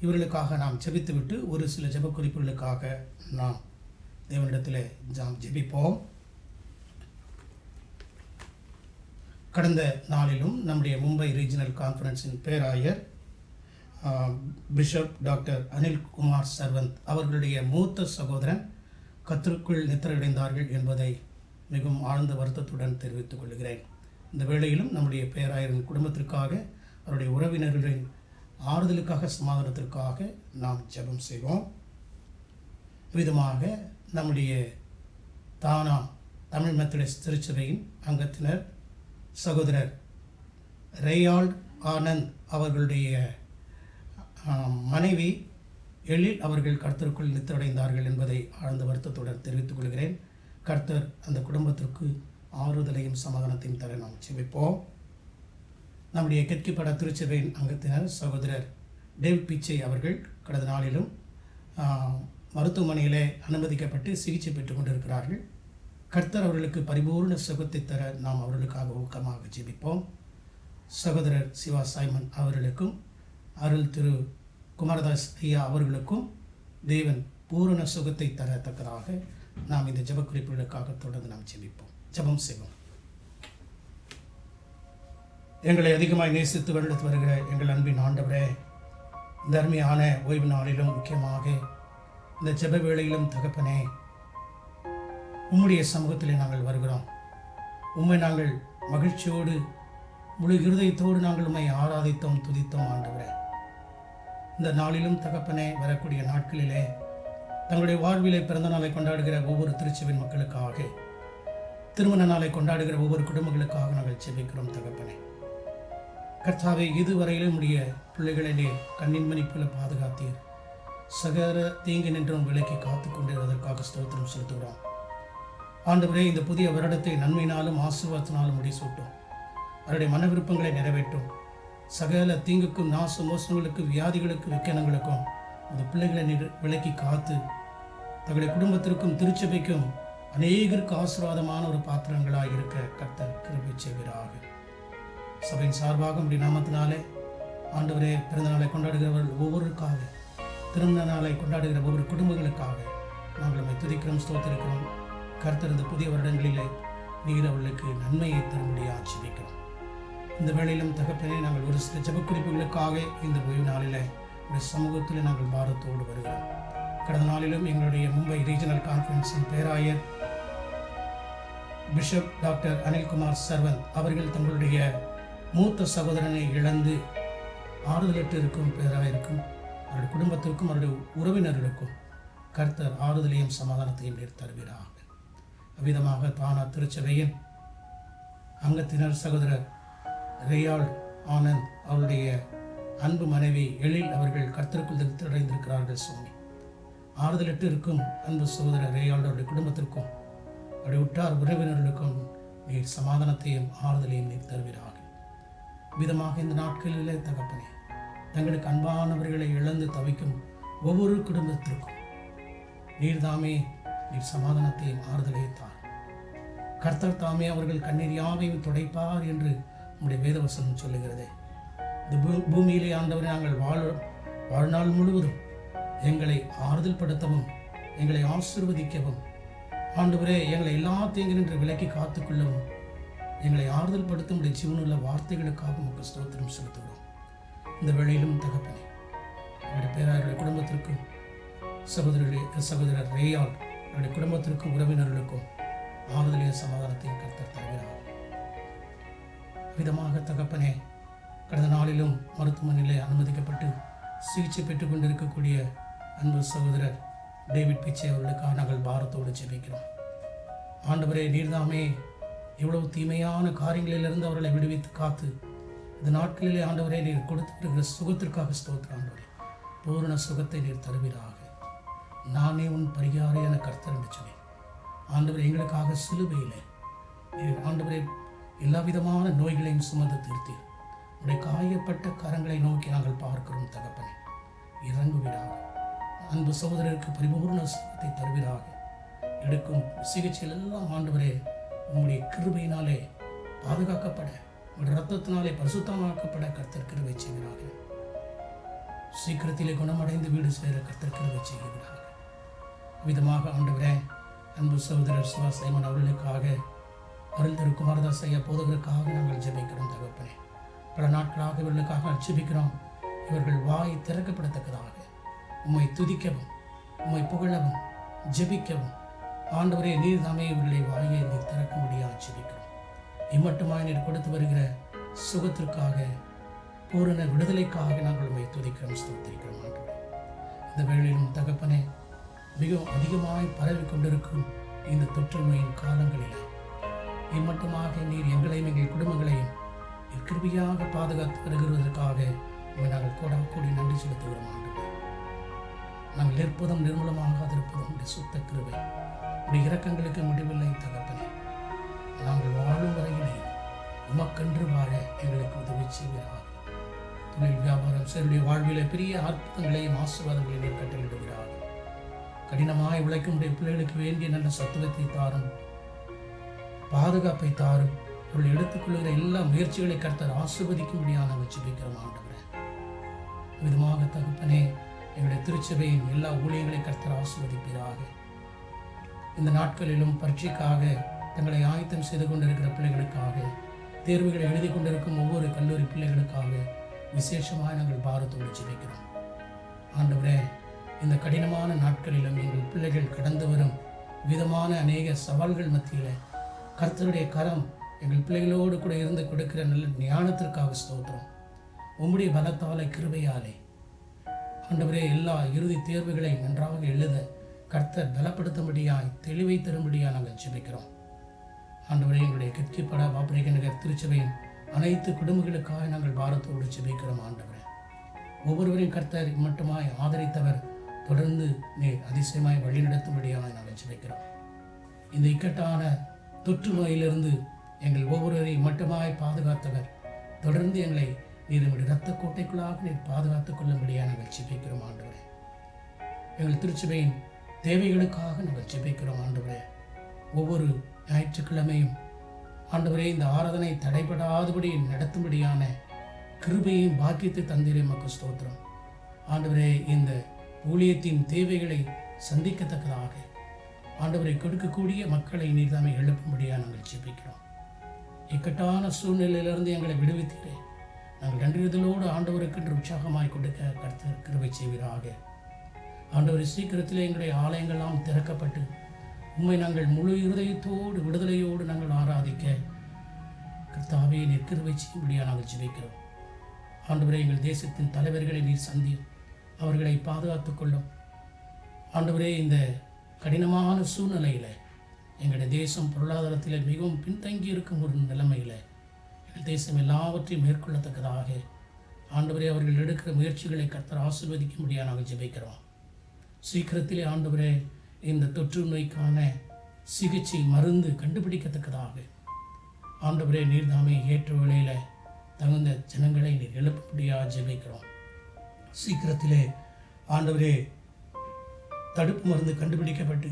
இவர்களுக்காக நாம் ஜெபித்துவிட்டு ஒரு சில ஜெப குறிப்புகளுக்காக நாம் தேவனிடத்தில் ஜெபிப்போம். கடந்த நாளிலும் நம்முடைய மும்பை ரீஜனல் கான்ஃபரன்ஸின் பேராயர் பிஷப் டாக்டர் அனில்குமார் சர்வந்த் அவர்களுடைய மூத்த சகோதரன் கர்த்தருக்குள் நித்திரையடைந்தார்கள் என்பதை மிகவும் ஆழ்ந்த வருத்தத்துடன் தெரிவித்துக் கொள்கிறேன். இந்த வேளையிலும் நம்முடைய பேராயரின் குடும்பத்திற்காக, அவருடைய உறவினர்களின் ஆறுதலுக்காக, சமாதானத்திற்காக நாம் ஜெபம் செய்வோம். விதமாக நம்முடைய தானா தமிழ் மெத்தடிஸ்ட் திருச்சபையின் அங்கத்தினர் சகோதரர் ரேயால்ட் ஆனந்த் அவர்களுடைய மனைவி எழில் அவர்கள் கர்த்தருக்குள் நித்திரையடைந்தார்கள் என்பதை ஆழ்ந்த வருத்தத்துடன் தெரிவித்துக் கொள்கிறேன். கர்த்தர் அந்த குடும்பத்திற்கு ஆறுதலையும் சமாதானத்தையும் தர நாம் ஜெபிப்போம். நம்முடைய கெட்கிப்பட திருச்சபையின் அங்கத்தினர் சகோதரர் டேவிட் பிச்சை அவர்கள் கடந்த நாளிலும் மருத்துவமனையிலே அனுமதிக்கப்பட்டு சிகிச்சை பெற்றுக் கொண்டிருக்கிறார்கள். கர்த்தர் அவர்களுக்கு பரிபூர்ண சுகத்தை தர நாம் அவர்களுக்காக ஊக்கமாக ஜெபிப்போம். சகோதரர் சிவா சைமன் அவர்களுக்கும் அருள் திரு குமாரதாஸ் ஐயா அவர்களுக்கும் தேவன் பூரண சுகத்தை தரத்தக்கதாக நாம் இந்த ஜெப குறிப்புகளுக்காக தொடர்ந்து நாம் ஜெபிப்போம். ஜெபம் செய்வோம். எங்களை அதிகமாக நேசித்து வருடத்து வருகிற எங்கள் அன்பின் ஆண்டவரே, இந்த அருமையான ஓய்வு நாளிலும் முக்கியமாக இந்த ஜெப வேளையிலும் தகப்பனே, உம்முடைய சமூகத்திலே நாங்கள் வருகிறோம். உம்மை நாங்கள் மகிழ்ச்சியோடு முழு இருதயத்தோடு நாங்கள் உம்மை ஆராதித்தோம், துதித்தோம் ஆண்டவரே. இந்த நாளிலும் தகப்பனே, வரக்கூடிய நாட்களிலே தங்களுடைய வாழ்விலே பிறந்த நாளை கொண்டாடுகிற ஒவ்வொரு திருச்சபையின் மக்களுக்காக, திருமண நாளை கொண்டாடுகிற ஒவ்வொரு குடும்பங்களுக்காக நாங்கள் ஜெபிக்கிறோம் தகப்பனே. கர்த்தாவே, இதுவரையிலும் உடைய பிள்ளைகளை நீர் கண்ணின் மணிப்புல பாதுகாத்தீர். சகல தீங்கு நின்றும் விலக்கி காத்து கொண்டிருப்பதற்காக ஸ்தோத்திரம் செலுத்துகிறோம் ஆண்டவரே. இந்த புதிய வருடத்தை நன்மையினாலும் ஆசீர்வாதத்தினாலும் முடிசூட்டும். அவருடைய மன விருப்பங்களை நிறைவேற்றும். சகல தீங்குக்கும், நாச மோசங்களுக்கும், வியாதிகளுக்கும், விக்கனங்களுக்கும் அந்த பிள்ளைகளை விலக்கி காத்து தங்களுடைய குடும்பத்திற்கும் திருச்சபைக்கும் அநேகருக்கு ஆசீர்வாதமான ஒரு பாத்திரங்களாக இருக்க கர்த்தர் கிருபை செய்வீராக. சபையின் சார்பாக உடைய நாமத்தினாலே ஆண்டவரே, பிறந்த நாளை கொண்டாடுகிறவர்கள் ஒவ்வொருக்காக, திருமண நாளை கொண்டாடுகிற ஒவ்வொரு குடும்பங்களுக்காக நாங்கள் நம்மை துதிக்கிறோம், ஸ்தோத்திரிக்கிறோம். கர்த்தர் இந்த புதிய வருடங்களிலே நீர் அவர்களுக்கு நன்மையை தரும்படியாக ஜெபிக்கிறோம். இந்த வேளையிலும் தகப்பனே, நாங்கள் ஒரு சில ஜெபக்குறிப்புகளுக்காக இந்த ஓய்வு நாளில் ஒரு சமூகத்தில் நாங்கள் பாரத்தோடு வருகிறோம். கடந்த நாளிலும் எங்களுடைய மும்பை ரீஜனல் கான்ஃபரன்ஸின் பேராயர் பிஷப் டாக்டர் அனில்குமார் சர்வந்த் அவர்கள் தங்களுடைய மூத்த சகோதரனை இழந்து ஆறுதலற்று இருக்கும் பேராயிருக்கும் அவருடைய குடும்பத்திற்கும் அவருடைய உறவினர்களுக்கும் கர்த்தர் ஆறுதலையும் சமாதானத்தையும் நீர் தருவீராக. அவ்விதமாக தானா திருச்சபையின் அங்கத்தினர் சகோதரர் ரேயால்ட் ஆனந்த் அவருடைய அன்பு மனைவி எழில் அவர்கள் கர்த்தருக்குள் நித்திரையடைந்திருக்கிறார்கள் சுவாமி. ஆறுதலற்று இருக்கும் அன்பு சகோதரர் ரேயால்ட் அவருடைய குடும்பத்திற்கும் அவருடைய உற்றார் உறவினர்களுக்கும் நீர் சமாதானத்தையும் ஆறுதலையும் நீர் தருவீராக. விதமாக இந்த நாட்களிலே தகப்பனே, தங்களுக்கு அன்பானவர்களை இழந்து தவிக்கும் ஒவ்வொரு குடும்பத்திற்கும் நீர் தாமே நீர் சமாதானத்தையும் ஆறுதலையும் தார். கர்த்தர் தாமே அவர்கள் கண்ணீர் யாவையும் துடைப்பார் என்று நம்முடைய வேதவசனம் சொல்லுகிறதே. இந்த பூமியிலே ஆண்டவரை நாங்கள் வாழ்நாள் முழுவதும் எங்களை ஆறுதல் படுத்தவும், எங்களை ஆசீர்வதிக்கவும், ஆண்டவரே, எங்களை எல்லா தீங்கினின்று விலக்கி காத்துக்கொள்ளவும் எங்களை ஆறுதல் படுத்தும் ஜீவனுள்ள வார்த்தைகளுக்காக உமக்கு ஸ்தோத்திரம் செலுத்துகிறோம். இந்த வேளையிலும் தகப்பனே, அவருடைய பேராயருடைய குடும்பத்திற்கும் சகோதரர் ரேயால் அவருடைய குடும்பத்திற்கும் உறவினர்களுக்கும் ஆறுதலையும் சமாதானத்தையும் கர்த்தர் தருகிறார். விதமாக தகப்பனே, கடந்த நாளிலும் மருத்துவமனையிலே அனுமதிக்கப்பட்டு சிகிச்சை பெற்றுக் கொண்டிருக்கக்கூடிய அன்பு சகோதரர் டேவிட் பிச்சை அவர்களுக்காக நாங்கள் பாரத்தோடு ஜெபிக்கிறோம். ஆண்டவரே, நீர்தாமே இவ்வளவு தீமையான காரியங்களிலிருந்து அவர்களை விடுவித்து காத்து இந்த நாட்களிலே ஆண்டவரே நீர் கொடுத்திருக்கிற சுகத்திற்காக ஸ்தோத்திரம். ஆண்டவரே, பூரண சுகத்தை நீர் தருவீராக. நானே உன் பரிகாரியான கர்த்தர் என்று சொன்னேன். ஆண்டவரே, எங்களுக்காக சிலுவையிலே நீர் ஆண்டவரே எல்லா விதமான நோய்களையும் சுமந்து தீர்த்தீர். உடைய காயப்பட்ட கரங்களை நோக்கி நாங்கள் பார்க்கிறோம். தகப்பனே, இறங்குவீராக. அன்பு சகோதரருக்கு பரிபூர்ண சுகத்தை தருவீராக. எடுக்கும் சிகிச்சையில் எல்லாம் ஆண்டவரே உம்முடைய கிருபையினாலே பாதுகாக்கப்பட, உங்களுடைய ரத்தத்தினாலே பரிசுத்தமாக்கப்பட கர்த்தர் கிருபை செய்கிறாங்க. சீக்கிரத்திலே குணமடைந்து வீடு சேர கர்த்தர் கிருபை செய்கிறாங்க. விதமாக ஆண்டவரே, அன்பு சகோதரர் சிவா சைமன் அவர்களுக்காக, அருள் திரு குமாரதாஸ் ஐயா போதகருக்காக நாங்கள் ஜெபிக்கிறோம். தகப்பனே, பல நாட்களாக இவர்களுக்காக ஜெபிக்கிறோம். இவர்கள் வாய் திறக்கப்படத்தக்கதாக உம்மை துதிக்கவும், உம்மை புகழவும், ஜெபிக்கவும் ஆண்டவரே நீர் தாமே இவர்களை வாயை நீர் திறக்க முடியாது ஜெபிக்கிறோம். இம்மட்டுமாய் நீர் கொடுத்து வருகிற சுகத்திற்காக, பூரண விடுதலைக்காக நாங்கள் உம்மை துதிக்கிறோம், ஸ்தோத்திரிக்கிறோம். ஆண்டவரே, இந்த வேளையிலும் தகப்பனே, மிகவும் அதிகமாய் பரவி கொண்டிருக்கும் இந்த தொற்று நோயின் காலங்களில் இம்மட்டுமாக நீர் எங்களையும் எங்கள் குடும்பங்களையும் கிருபையாக பாதுகாத்து வருகிறதற்காக உம்மை நாங்கள் கோடாக்கூடி நன்றி செலுத்துகிறோம். ஆண்டவரே, நாங்கள் இருப்பதும் நிர்மூலமாக இருப்பதும் உடைய சுத்த கிருபை, உடைய இரக்கங்களுக்கு முடிவில்லை. தகப்பனே, நாங்கள் வாழும் வரையிலே உமக்கென்று வாழ எங்களுக்கு உதவி செய்வீராக. தொழில் வியாபாரம் சேருடைய வாழ்விலே பெரிய அற்புதங்களையும் ஆசீர்வாதங்களையும் கட்டளிடுகிறார்கள். கடினமாய் உழைக்கும் உடைய பிள்ளைகளுக்கு வேண்டிய நல்ல சத்துவத்தை தாரும், பாதுகாப்பை தாரும். அவர்கள் எடுத்துக்கொள்கிற எல்லா முயற்சிகளை கர்த்தர் ஆசீர்வதிக்கும்படியாக நாங்கள் ஜெபிக்கிறோம். ஆண்டவரே, விதமாக தகப்பனே, எங்களுடைய திருச்சபையின் எல்லா ஊழியங்களை கர்த்தர் ஆசீர்வதிப்பீராக. இந்த நாட்களிலும் பரீட்சைக்காக தங்களை ஆயத்தம் செய்து கொண்டிருக்கிற பிள்ளைகளுக்காக, தேர்வுகளை எழுதி கொண்டிருக்கும் ஒவ்வொரு கல்லூரி பிள்ளைகளுக்காக விசேஷமாக நாங்கள் பாரத்தோடு ஜெபிக்கிறோம். ஆண்டவரே, இந்த கடினமான நாட்களிலும் எங்கள் பிள்ளைகள் கடந்து வரும் விதமான அநேக சவால்கள் மத்தியில் கர்த்தருடைய கரம் எங்கள் பிள்ளைகளோடு கூட இருந்து கொடுக்கிற நல்ல ஞானத்திற்காக ஸ்தோத்திரம். உம்முடைய பலத்தாலே கிருபையாலே ஆண்டவரே எல்லா இறுதி தேர்வுகளை நன்றாக எழுத கர்த்தர் பலப்படுத்தும்படியாய் தெளிவை தரும்படியாக நாங்கள் ஜெபிக்கிறோம். ஆண்டவரே, எங்களுடைய கிட்கிப்படா பாப்பரேக நகர் திருச்சபையின் அனைத்து குடும்பங்களுக்காக நாங்கள் பாரத்தோடு ஜெபிக்கிறோம். ஆண்டவரே, ஒவ்வொருவரையும் கர்த்தர் மட்டுமாய் ஆதரித்தவர் தொடர்ந்து நீர் அதிசயமாய் வழிநடத்தும்படியாக நாங்கள் ஜெபிக்கிறோம். இந்த இக்கட்டான தொற்று நோயிலிருந்து எங்கள் ஒவ்வொருவரையும் மட்டுமாய் பாதுகாத்தவர் தொடர்ந்து எங்களை நீர் நம்முடைய இரத்த கோட்டைக்குள்ளாக நீர் பாதுகாத்துக் கொள்ளும்படியாக நாங்கள் ஜெபிக்கிறோம். ஆண்டவரே, எங்கள் திருச்சபையின் தேவைகளுக்காக நாங்கள் ஜெபிக்கிறோம். ஆண்டவரே, ஒவ்வொரு ஞாயிற்றுக்கிழமையும் ஆண்டவரே இந்த ஆராதனை தடைபடாதபடி நடத்தும்படியான கிருபையும் பாக்கியத்தை தந்தீரே மக்கு ஸ்தோத்திரம். ஆண்டவரே, இந்த ஊழியத்தின் தேவைகளை சந்திக்கத்தக்கதாக ஆண்டவரை கொடுக்கக்கூடிய மக்களை நீர்தாமை எழுப்பும்படியாக நாங்கள் ஜெபிக்கிறோம். இக்கட்டான சூழ்நிலையிலிருந்து எங்களை விடுவித்தீரே. நாங்கள் நன்றிதலோடு ஆண்டவருக்கு உற்சாகமாய் கொடுக்க கர்த்தர் கிருபை செய்வீராக. ஆண்டவரை, சீக்கிரத்திலே எங்களுடைய ஆலயங்கள்லாம் திறக்கப்பட்டு உண்மை நாங்கள் முழு இருதயத்தோடு விடுதலையோடு நாங்கள் ஆராதிக்க கர்த்தாவே நீர் கிருபை செய்யும்படியாக நாங்கள் ஜெபிக்கிறோம். ஆண்டவரே, எங்கள் தேசத்தின் தலைவர்களை நீர் சந்தியும், அவர்களை பாதுகாத்துக் கொள்ளும். ஆண்டவரே, இந்த கடினமான சூழ்நிலையில் எங்களுடைய தேசம் பொருளாதாரத்தில் மிகவும் பின்தங்கி இருக்கும் ஒரு நிலைமையில் எங்கள் தேசம் எல்லாவற்றையும் மேற்கொள்ளத்தக்கதாக ஆண்டவரே அவர்கள் எடுக்கிற முயற்சிகளை கர்த்தர் ஆசீர்வதிக்கும்படியாக நாங்கள் ஜெபிக்கிறோம். சீக்கிரத்திலே ஆண்டவரே இந்த தொற்று நோய்க்கான சிகிச்சை மருந்து கண்டுபிடிக்கத்தக்கதாக ஆண்டவரே நீர்தாமே ஏற்ற வேளையில் தகுந்த ஜனங்களை நீர் எழுப்பும்படியாக ஜெபிக்கிறோம். சீக்கிரத்திலே ஆண்டவரே தடுப்பு மருந்து கண்டுபிடிக்கப்பட்டு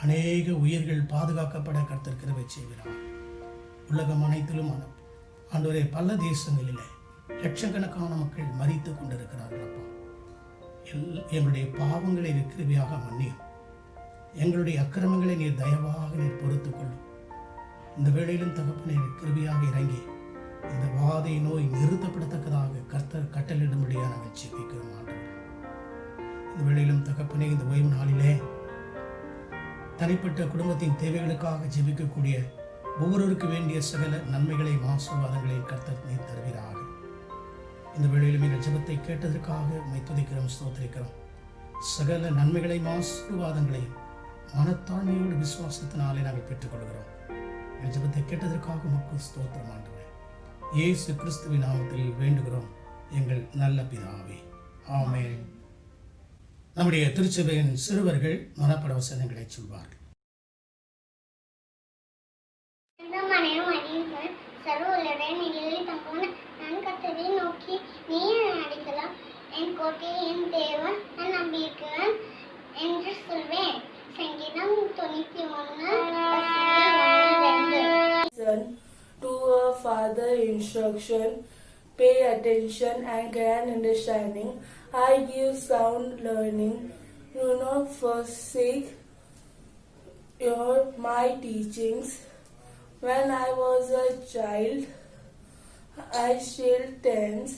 அநேக உயிர்கள் பாதுகாக்கப்பட கர்த்தர் கிருபை செய்கிறார். உலகம் அனைத்திலும் ஆண்டவரே பல தேசங்களிலே லட்சக்கணக்கான மக்கள் மரித்து கொண்டிருக்கிறார்கள். அப்பா, எங்களுடைய பாவங்களை கிருபையாக மன்னியும். எங்களுடைய அக்கிரமங்களை நீர் தயவாக நீர் பொறுத்துக் கொள்ளும். இந்த வேளையிலும் தகப்பனே கிருபையாக இறங்கி இந்த வாதை நோய் நிறுத்தப்படத்தக்கதாக கர்த்தர் கட்டளையிடும்படியாக நாங்கள் ஜெபிக்கிறோம் ஆண்டவரே. இந்த வேளையிலும் தகப்பனே இந்த ஓய்வு நாளிலே தனிப்பட்ட குடும்பத்தின் தேவைகளுக்காக ஜெபிக்கக்கூடிய ஒவ்வொருவருக்கு வேண்டிய சகல நன்மைகளையும் ஆசீர்வாதங்களையும் கர்த்தர் நீர் தருவீராக. இந்த வேளையிலும் எங்கள் ஜெபத்தை கேட்டதற்காக உம்மை துதிக்கிறோம், ஸ்தோத்திரிக்கிறோம். சகல நன்மைகளையும் ஆசீர்வாதங்களையும் மனத்தாழ்மையோடு விசுவாசத்தினாலே நாங்கள் பெற்றுக்கொள்கிறோம். எங்கள் ஜெபத்தை கேட்டதற்காக உமக்கு ஸ்தோத்திரம் ஆண்டவரே. இயேசு கிறிஸ்துவின் நாமத்தில் வேண்டுகிறோம் எங்கள் நல்ல பிதாவே, ஆமென். நம்முடைய திருச்சபையின் சிறுவர்கள் மனப்பட வசனங்களை சொல்வார்கள். சர்வ உலகின் நிலையில் தங்குவன நான் கர்த்தரை நோக்கி நீ அடிக்கலாம் என் கோட்டை என் தேவன் நான் நம்பியிருக்கிறேன் என்று சொல்வேன். சங்கீதம் 91:2. To a father instruction, pay attention and gain understanding. I give sound learning. Do not forsake my teachings. When I was a child, I still tense,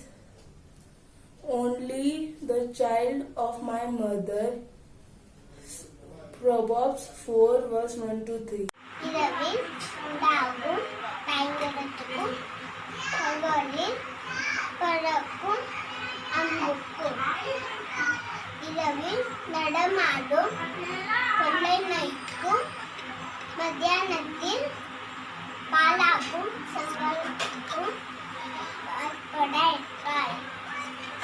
only the child of my mother. Proverbs 4:1-3. இரவில் உண்டாகும் பயங்கரத்துக்கும் பகலில் பறக்கும் அம்புக்கும் இரவில் நடமாடும் கொள்ளை நோய்க்கும் மத்தியானத்தில் பாலாக்கும் சங்கலுக்கும் படைப்பாய்.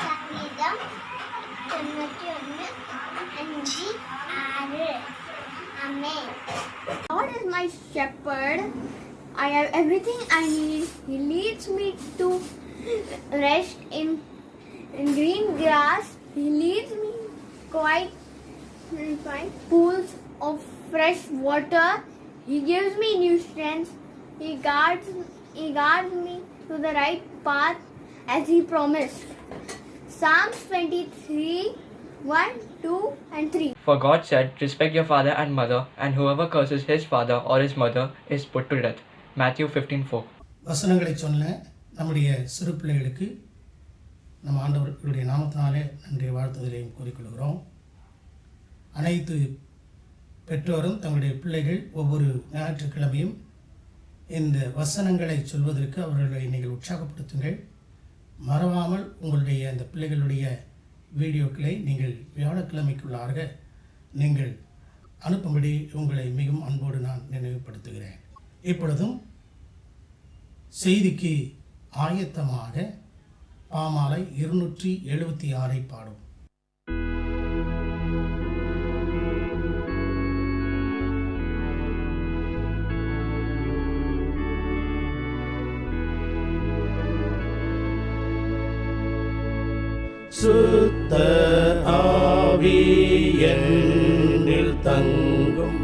சங்கீதம் 91:5. Amen. God is my shepherd. I have everything I need. He leads me to rest in green grass. He leads me quite pools of fresh water. He gives me new strength. He guards me to the right path as he promised. Psalms 23:1, 2 and 3. For God said, respect your father and mother, and whoever curses his father or his mother is put to death. Matthew 15:4. வசனங்களை சொன்ன நம்முடைய சிறு பிள்ளைகளுக்கு நம்ம ஆண்டவர்களுடைய நாமத்தினாலே நன்றி வாழ்த்துதலையும் கூறிக்கொள்கிறோம். அனைத்து பெற்றோரும் தங்களுடைய பிள்ளைகள் ஒவ்வொரு ஞாயிற்றுக்கிழமையும் இந்த வசனங்களை சொல்வதற்கு அவர்களை நீங்கள் உற்சாகப்படுத்துங்கள். மறவாமல் உங்களுடைய அந்த பிள்ளைகளுடைய வீடியோக்களை நீங்கள் வியாழக்கிழமைக்குள்ளாக நீங்கள் அனுப்பும்படி உங்களை மிகவும் அன்போடு நான் நினைவுபடுத்துகிறேன். இப்பொழுதும் செய்திக்கு ஆயத்தமாக பாமாலை 276 பாடும். சுத்த ஆவி என்னில் தங்கும்,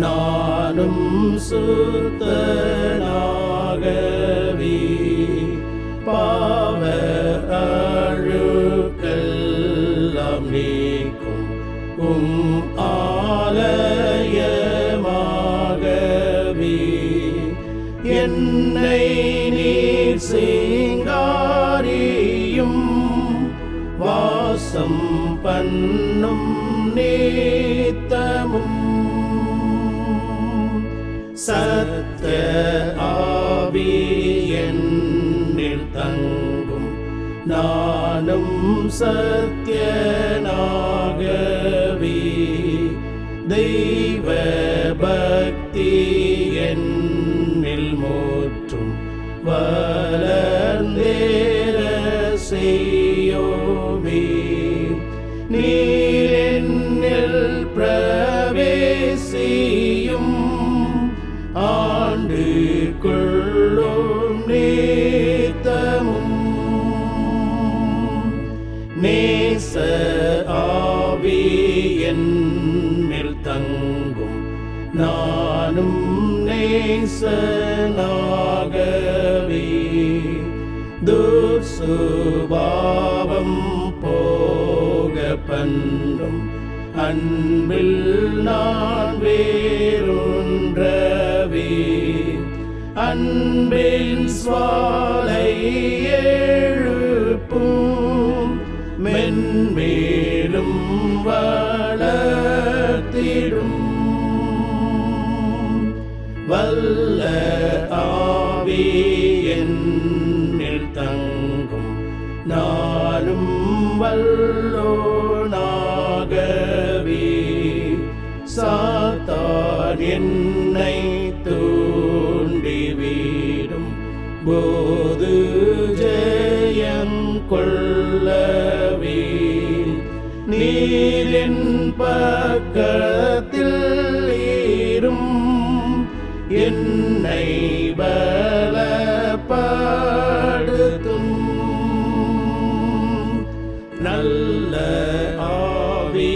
நானும் சுத்தனாகவே பாவ அழுக்கெல்லாம் நீக்கும் ஆலயமாகவே என்னை நீர் சிங்காரியும் வாசம் பண்ணும் நீத்தமும் சத்ய ஆவி என்னில் தங்கும், நானும் சத்யனாகவே தெய்வ பக்தி என்னில் மூற்றும் வளர்ந்தேற செய்யோமே. நீர் என்னில் பிரவேசியும் ஆண்டு கொள்ளும் நீத்தமும் நேச ஆவி என்னில் தங்கும், நானும் நேசனாகவே துர்சுபாவம் போக பண்ணும் அன்பில் நான் வேறொன்றவே அன்பின் சுவாலை எழுப்பும் மென்மேலும் வளர்த்திடும் வல்ல ஆவி என்னில் தங்கும் நானும் வல்லோனாகவே சாத்தான் என்னை தூண்டிவிடும் போது ஜெயம் கொள்ளவே நீரின் பக்கத்தில் ஈரும் என்னை பலப்படுத்தும் நல்ல ஆவி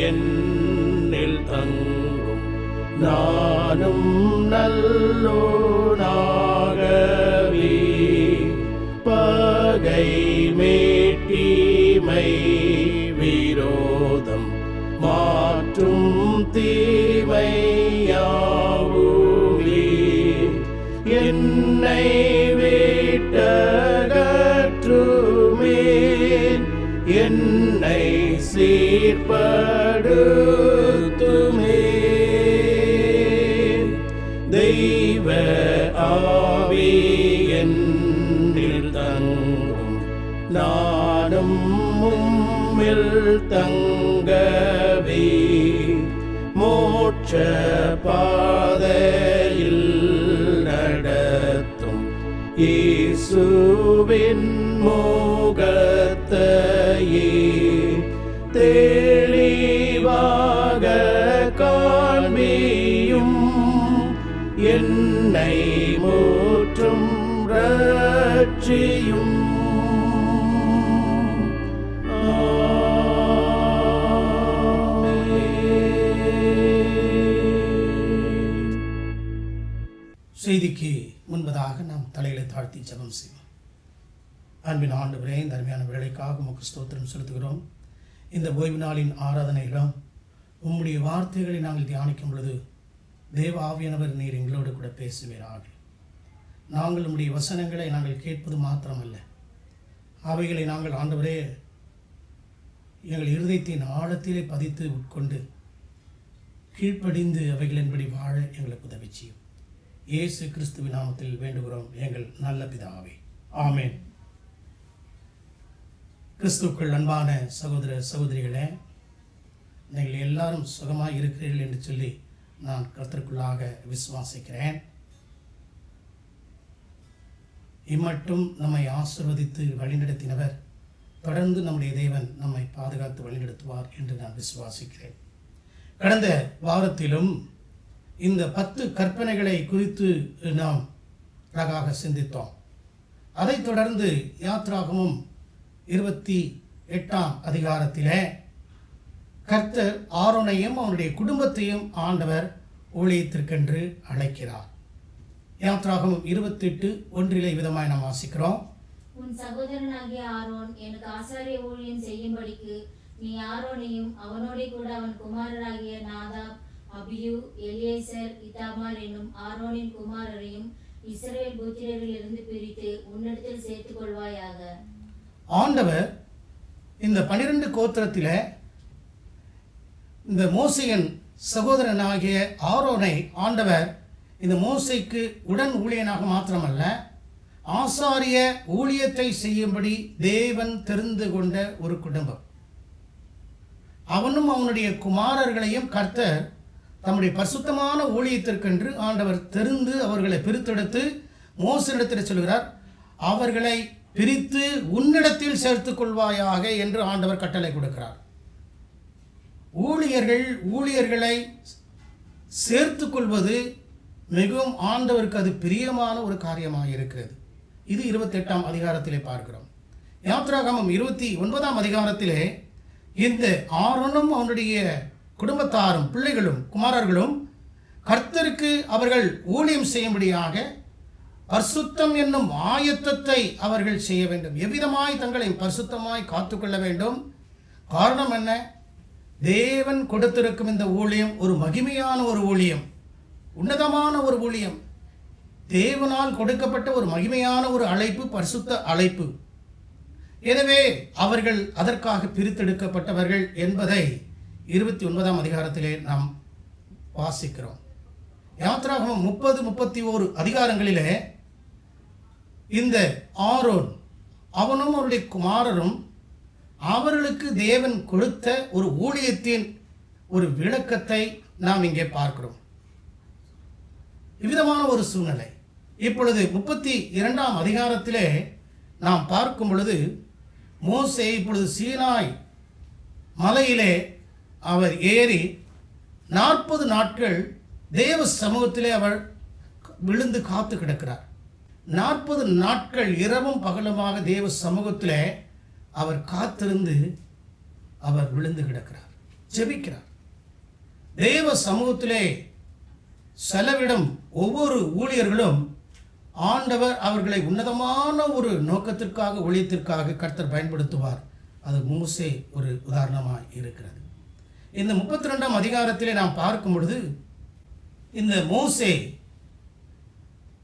என்னில் தங்கும் நானும் நல்லோனாகவே பகை மேட்டிமை விரோதம் மாற்றும் தீமையாவுமே என்னை விட்டகற்றுமே என்னை சீர்படுத்துமே தெய்வ ஆவி என்னில் தங்கும் நானும் உம்மில் தங்கவே மோட்ச பாதையில் நடத்தும் இயேசுவின் முகத்தையே தெளிவாக காண்பியும் என்னை முற்றும் ரட்சியும் செய்திக்கு முன்பதாக நாம் தலைகளை தாழ்த்தி ஜெபம் செய்வோம். அன்பின் ஆண்டவரே, இந்த அருமையான வேலைக்காக உமக்கு ஸ்தோத்திரம் செலுத்துகிறோம். இந்த ஓய்வு நாளின் ஆராதனையிலும் உம்முடைய வார்த்தைகளை நாங்கள் தியானிக்கும் பொழுது தேவ ஆவியானவர் நீர் எங்களோடு கூட பேசுவீராக. நாங்கள் உம்முடைய வசனங்களை நாங்கள் கேட்பது மாத்திரமல்ல, அவைகளை நாங்கள் ஆண்டவரே எங்கள் இருதயத்தின் ஆழத்திலே பதித்து உட்கொண்டு கீழ்ப்படிந்து அவைகளின்படி வாழ எங்களுக்கு உதவி செய்யும். இயேசு கிறிஸ்துவின் நாமத்தில் வேண்டுகிறோம் எங்கள் நல்ல பிதாவே, ஆமேன். கிறிஸ்துவுக்குள் அன்பான சகோதர சகோதரிகளே, நீங்கள் எல்லாரும் சுகமாக இருக்கிறீர்கள் என்று சொல்லி நான் கர்த்தருக்குள்ளாக விசுவாசிக்கிறேன். இம்மட்டும் நம்மை ஆசீர்வதித்து வழிநடத்தினவர் தொடர்ந்து நம்முடைய தேவன் நம்மை பாதுகாத்து வழிநடத்துவார் என்று நான் விசுவாசிக்கிறேன். கடந்த வாரத்திலும் இந்த 10 கற்பனைகளை குறித்து நாம் அழகாக சிந்தித்தோம். அதைத் தொடர்ந்து யாத்ராகமம் 28ஆம் அதிகாரத்திலே கர்த்தர் ஆரோனையும் அவனுடைய குடும்பத்தையும் ஆண்டவர் ஊழியத்திற்கென்று அழைக்கிறார். யாத்ராகமம் 28:1 விதமாய் நாம் வாசிக்கிறோம். உன் சகோதரனாகிய ஆரோன் எனக்கு ஆசாரிய ஊழியம் செய்யும்படிக்கு நீ ஆரோனையும் அவனோட கூட அவன் குமாரராகிய நாதாப், அபியூ, எலியேசர், இத்தாமார் என்னும் ஆரோனின் குமாரரையும் இஸ்ரவேல் புத்திரரிலிருந்து பிரித்து உன்னிடத்தில் சேர்த்துக் கொள்வாயாக. ஆண்டவர் இந்த 12 கோத்திரத்தில இந்த மோசேயின் சகோதரனாகிய ஆரோனை ஆண்டவர் இந்த மோசேக்கு உடன் ஊழியனாக மாத்திரமல்ல, ஆசாரிய ஊழியத்தை செய்யும்படி தேவன் தெரிந்து கொண்ட ஒரு குடும்பம். அவனும் அவனுடைய குமாரர்களையும் கர்த்தர் தம்முடைய பரிசுத்தமான ஊழியத்திற்கென்று ஆண்டவர் தெரிந்து அவர்களை பிரித்தெடுத்து மோசேயிடத்தில் சொல்கிறார், அவர்களை பிரித்து உன்னிடத்தில் சேர்த்துக் கொள்வாயாக என்று ஆண்டவர் கட்டளை கொடுக்கிறார். ஊழியர்களை சேர்த்துக் கொள்வது மிகவும் ஆண்டவருக்கு அது பிரியமான ஒரு காரியமாக இருக்கிறது. இது 28ஆம் அதிகாரத்திலே பார்க்கிறோம். யாத்ராகமம் 29ஆம் அதிகாரத்திலே இந்த ஆரோனும் அவனுடைய குடும்பத்தாரும் பிள்ளைகளும் குமாரர்களும் கர்த்தருக்கு அவர்கள் ஊழியம் செய்யும்படியாக பரிசுத்தம் என்னும் ஆயத்தத்தை அவர்கள் செய்ய வேண்டும். எவ்விதமாய் தங்களை பரிசுத்தமாய் காத்துக்கொள்ள வேண்டும். காரணம் என்ன? தேவன் கொடுத்திருக்கும் இந்த ஊழியம் ஒரு மகிமையான ஒரு ஊழியம், உன்னதமான ஒரு ஊழியம், தேவனால் கொடுக்கப்பட்ட ஒரு மகிமையான ஒரு அழைப்பு, பரிசுத்த அழைப்பு. எனவே அவர்கள் அதற்காக பிரித்தெடுக்கப்பட்டவர்கள் என்பதை 29ஆம் அதிகாரத்திலே நாம் வாசிக்கிறோம். யாத்ராகமம் 30-31 அதிகாரங்களிலே இந்த ஆரோன் அவனும் அவருடைய குமாரரும் அவர்களுக்கு தேவன் கொடுத்த ஒரு ஊழியத்தின் ஒரு விளக்கத்தை நாம் இங்கே பார்க்கிறோம். இவ்விதமான ஒரு சூழ்நிலை. இப்பொழுது 32ஆம் அதிகாரத்திலே நாம் பார்க்கும் பொழுது மோசே இப்பொழுது சீனாய் மலையிலே அவர் ஏறி 40 நாட்கள் தேவ சமூகத்திலே அவர் விழுந்து காத்து கிடக்கிறார். 40 நாட்கள் இரவும் பகலுமாக தேவ சமூகத்திலே அவர் காத்திருந்து அவர் விழுந்து கிடக்கிறார், ஜெபிக்கிறார். தேவ சமூகத்திலே செலவிடும் ஒவ்வொரு ஊழியர்களும் ஆண்டவர் அவர்களை உன்னதமான ஒரு நோக்கத்திற்காக, ஊழியத்திற்காக கர்த்தர் பயன்படுத்துவார். அது மோசே ஒரு உதாரணமாக இருக்கிறது. இந்த 32ஆம் அதிகாரத்திலே நாம் பார்க்கும் பொழுது இந்த மோசே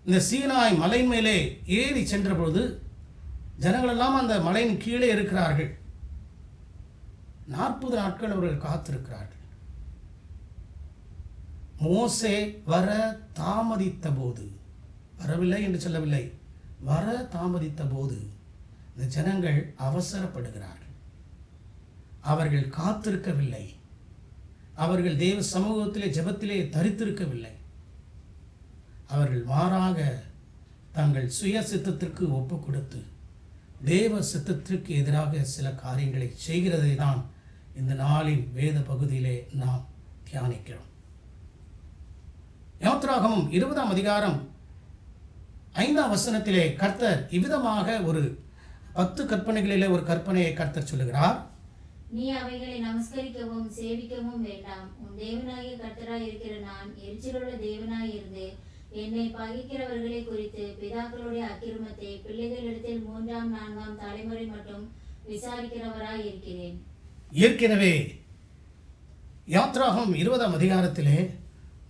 இந்த சீனாய் மலை மேலே ஏறி சென்ற பொழுது ஜனங்களெல்லாம் அந்த மலையின் கீழே இருக்கிறார்கள். 40 நாட்கள் அவர்கள் காத்திருக்கிறார்கள். மோசே வர தாமதித்த போது, வரவில்லை என்று சொல்லவில்லை, வர தாமதித்த போது இந்த ஜனங்கள் அவசரப்படுகிறார்கள். அவர்கள் காத்திருக்கவில்லை. அவர்கள் தேவ சமூகத்திலே ஜெபத்திலே தரித்திருக்கவில்லை. அவர்கள் மாறாக தங்கள் சுய சித்தத்திற்கு ஒப்பு கொடுத்து தேவ சித்தத்திற்கு எதிராக சில காரியங்களை செய்கிறதை தான் இந்த நாளின் வேத பகுதியிலே நாம் தியானிக்கிறோம். யாத்ராகமம் 20ஆம் அதிகாரம் 5ஆம் வசனத்திலே கர்த்தர் இவ்விதமாக ஒரு 10 கற்பனைகளிலே ஒரு கற்பனையை கர்த்தர் சொல்லுகிறார். நீ அவைகளை நமஸ்கரிக்கவும் சேவிக்கவும் வேண்டாம். உன் தேவனாகிய கர்த்தராய் இருக்கிற நான் எரிச்சலுள்ள தேவனாய் இருந்து என்னை பகைக்கிறவர்களை குறித்து பிதாக்களுடைய அக்கிரமத்தை பிள்ளைகளிடத்தில் 3ஆம் 4ஆம் தலைமுறை மட்டும் விசாரிக்கிறவராய் இருக்கிறேன். ஏற்கனவே யாத்ராகமம் 20ஆம் அதிகாரத்திலே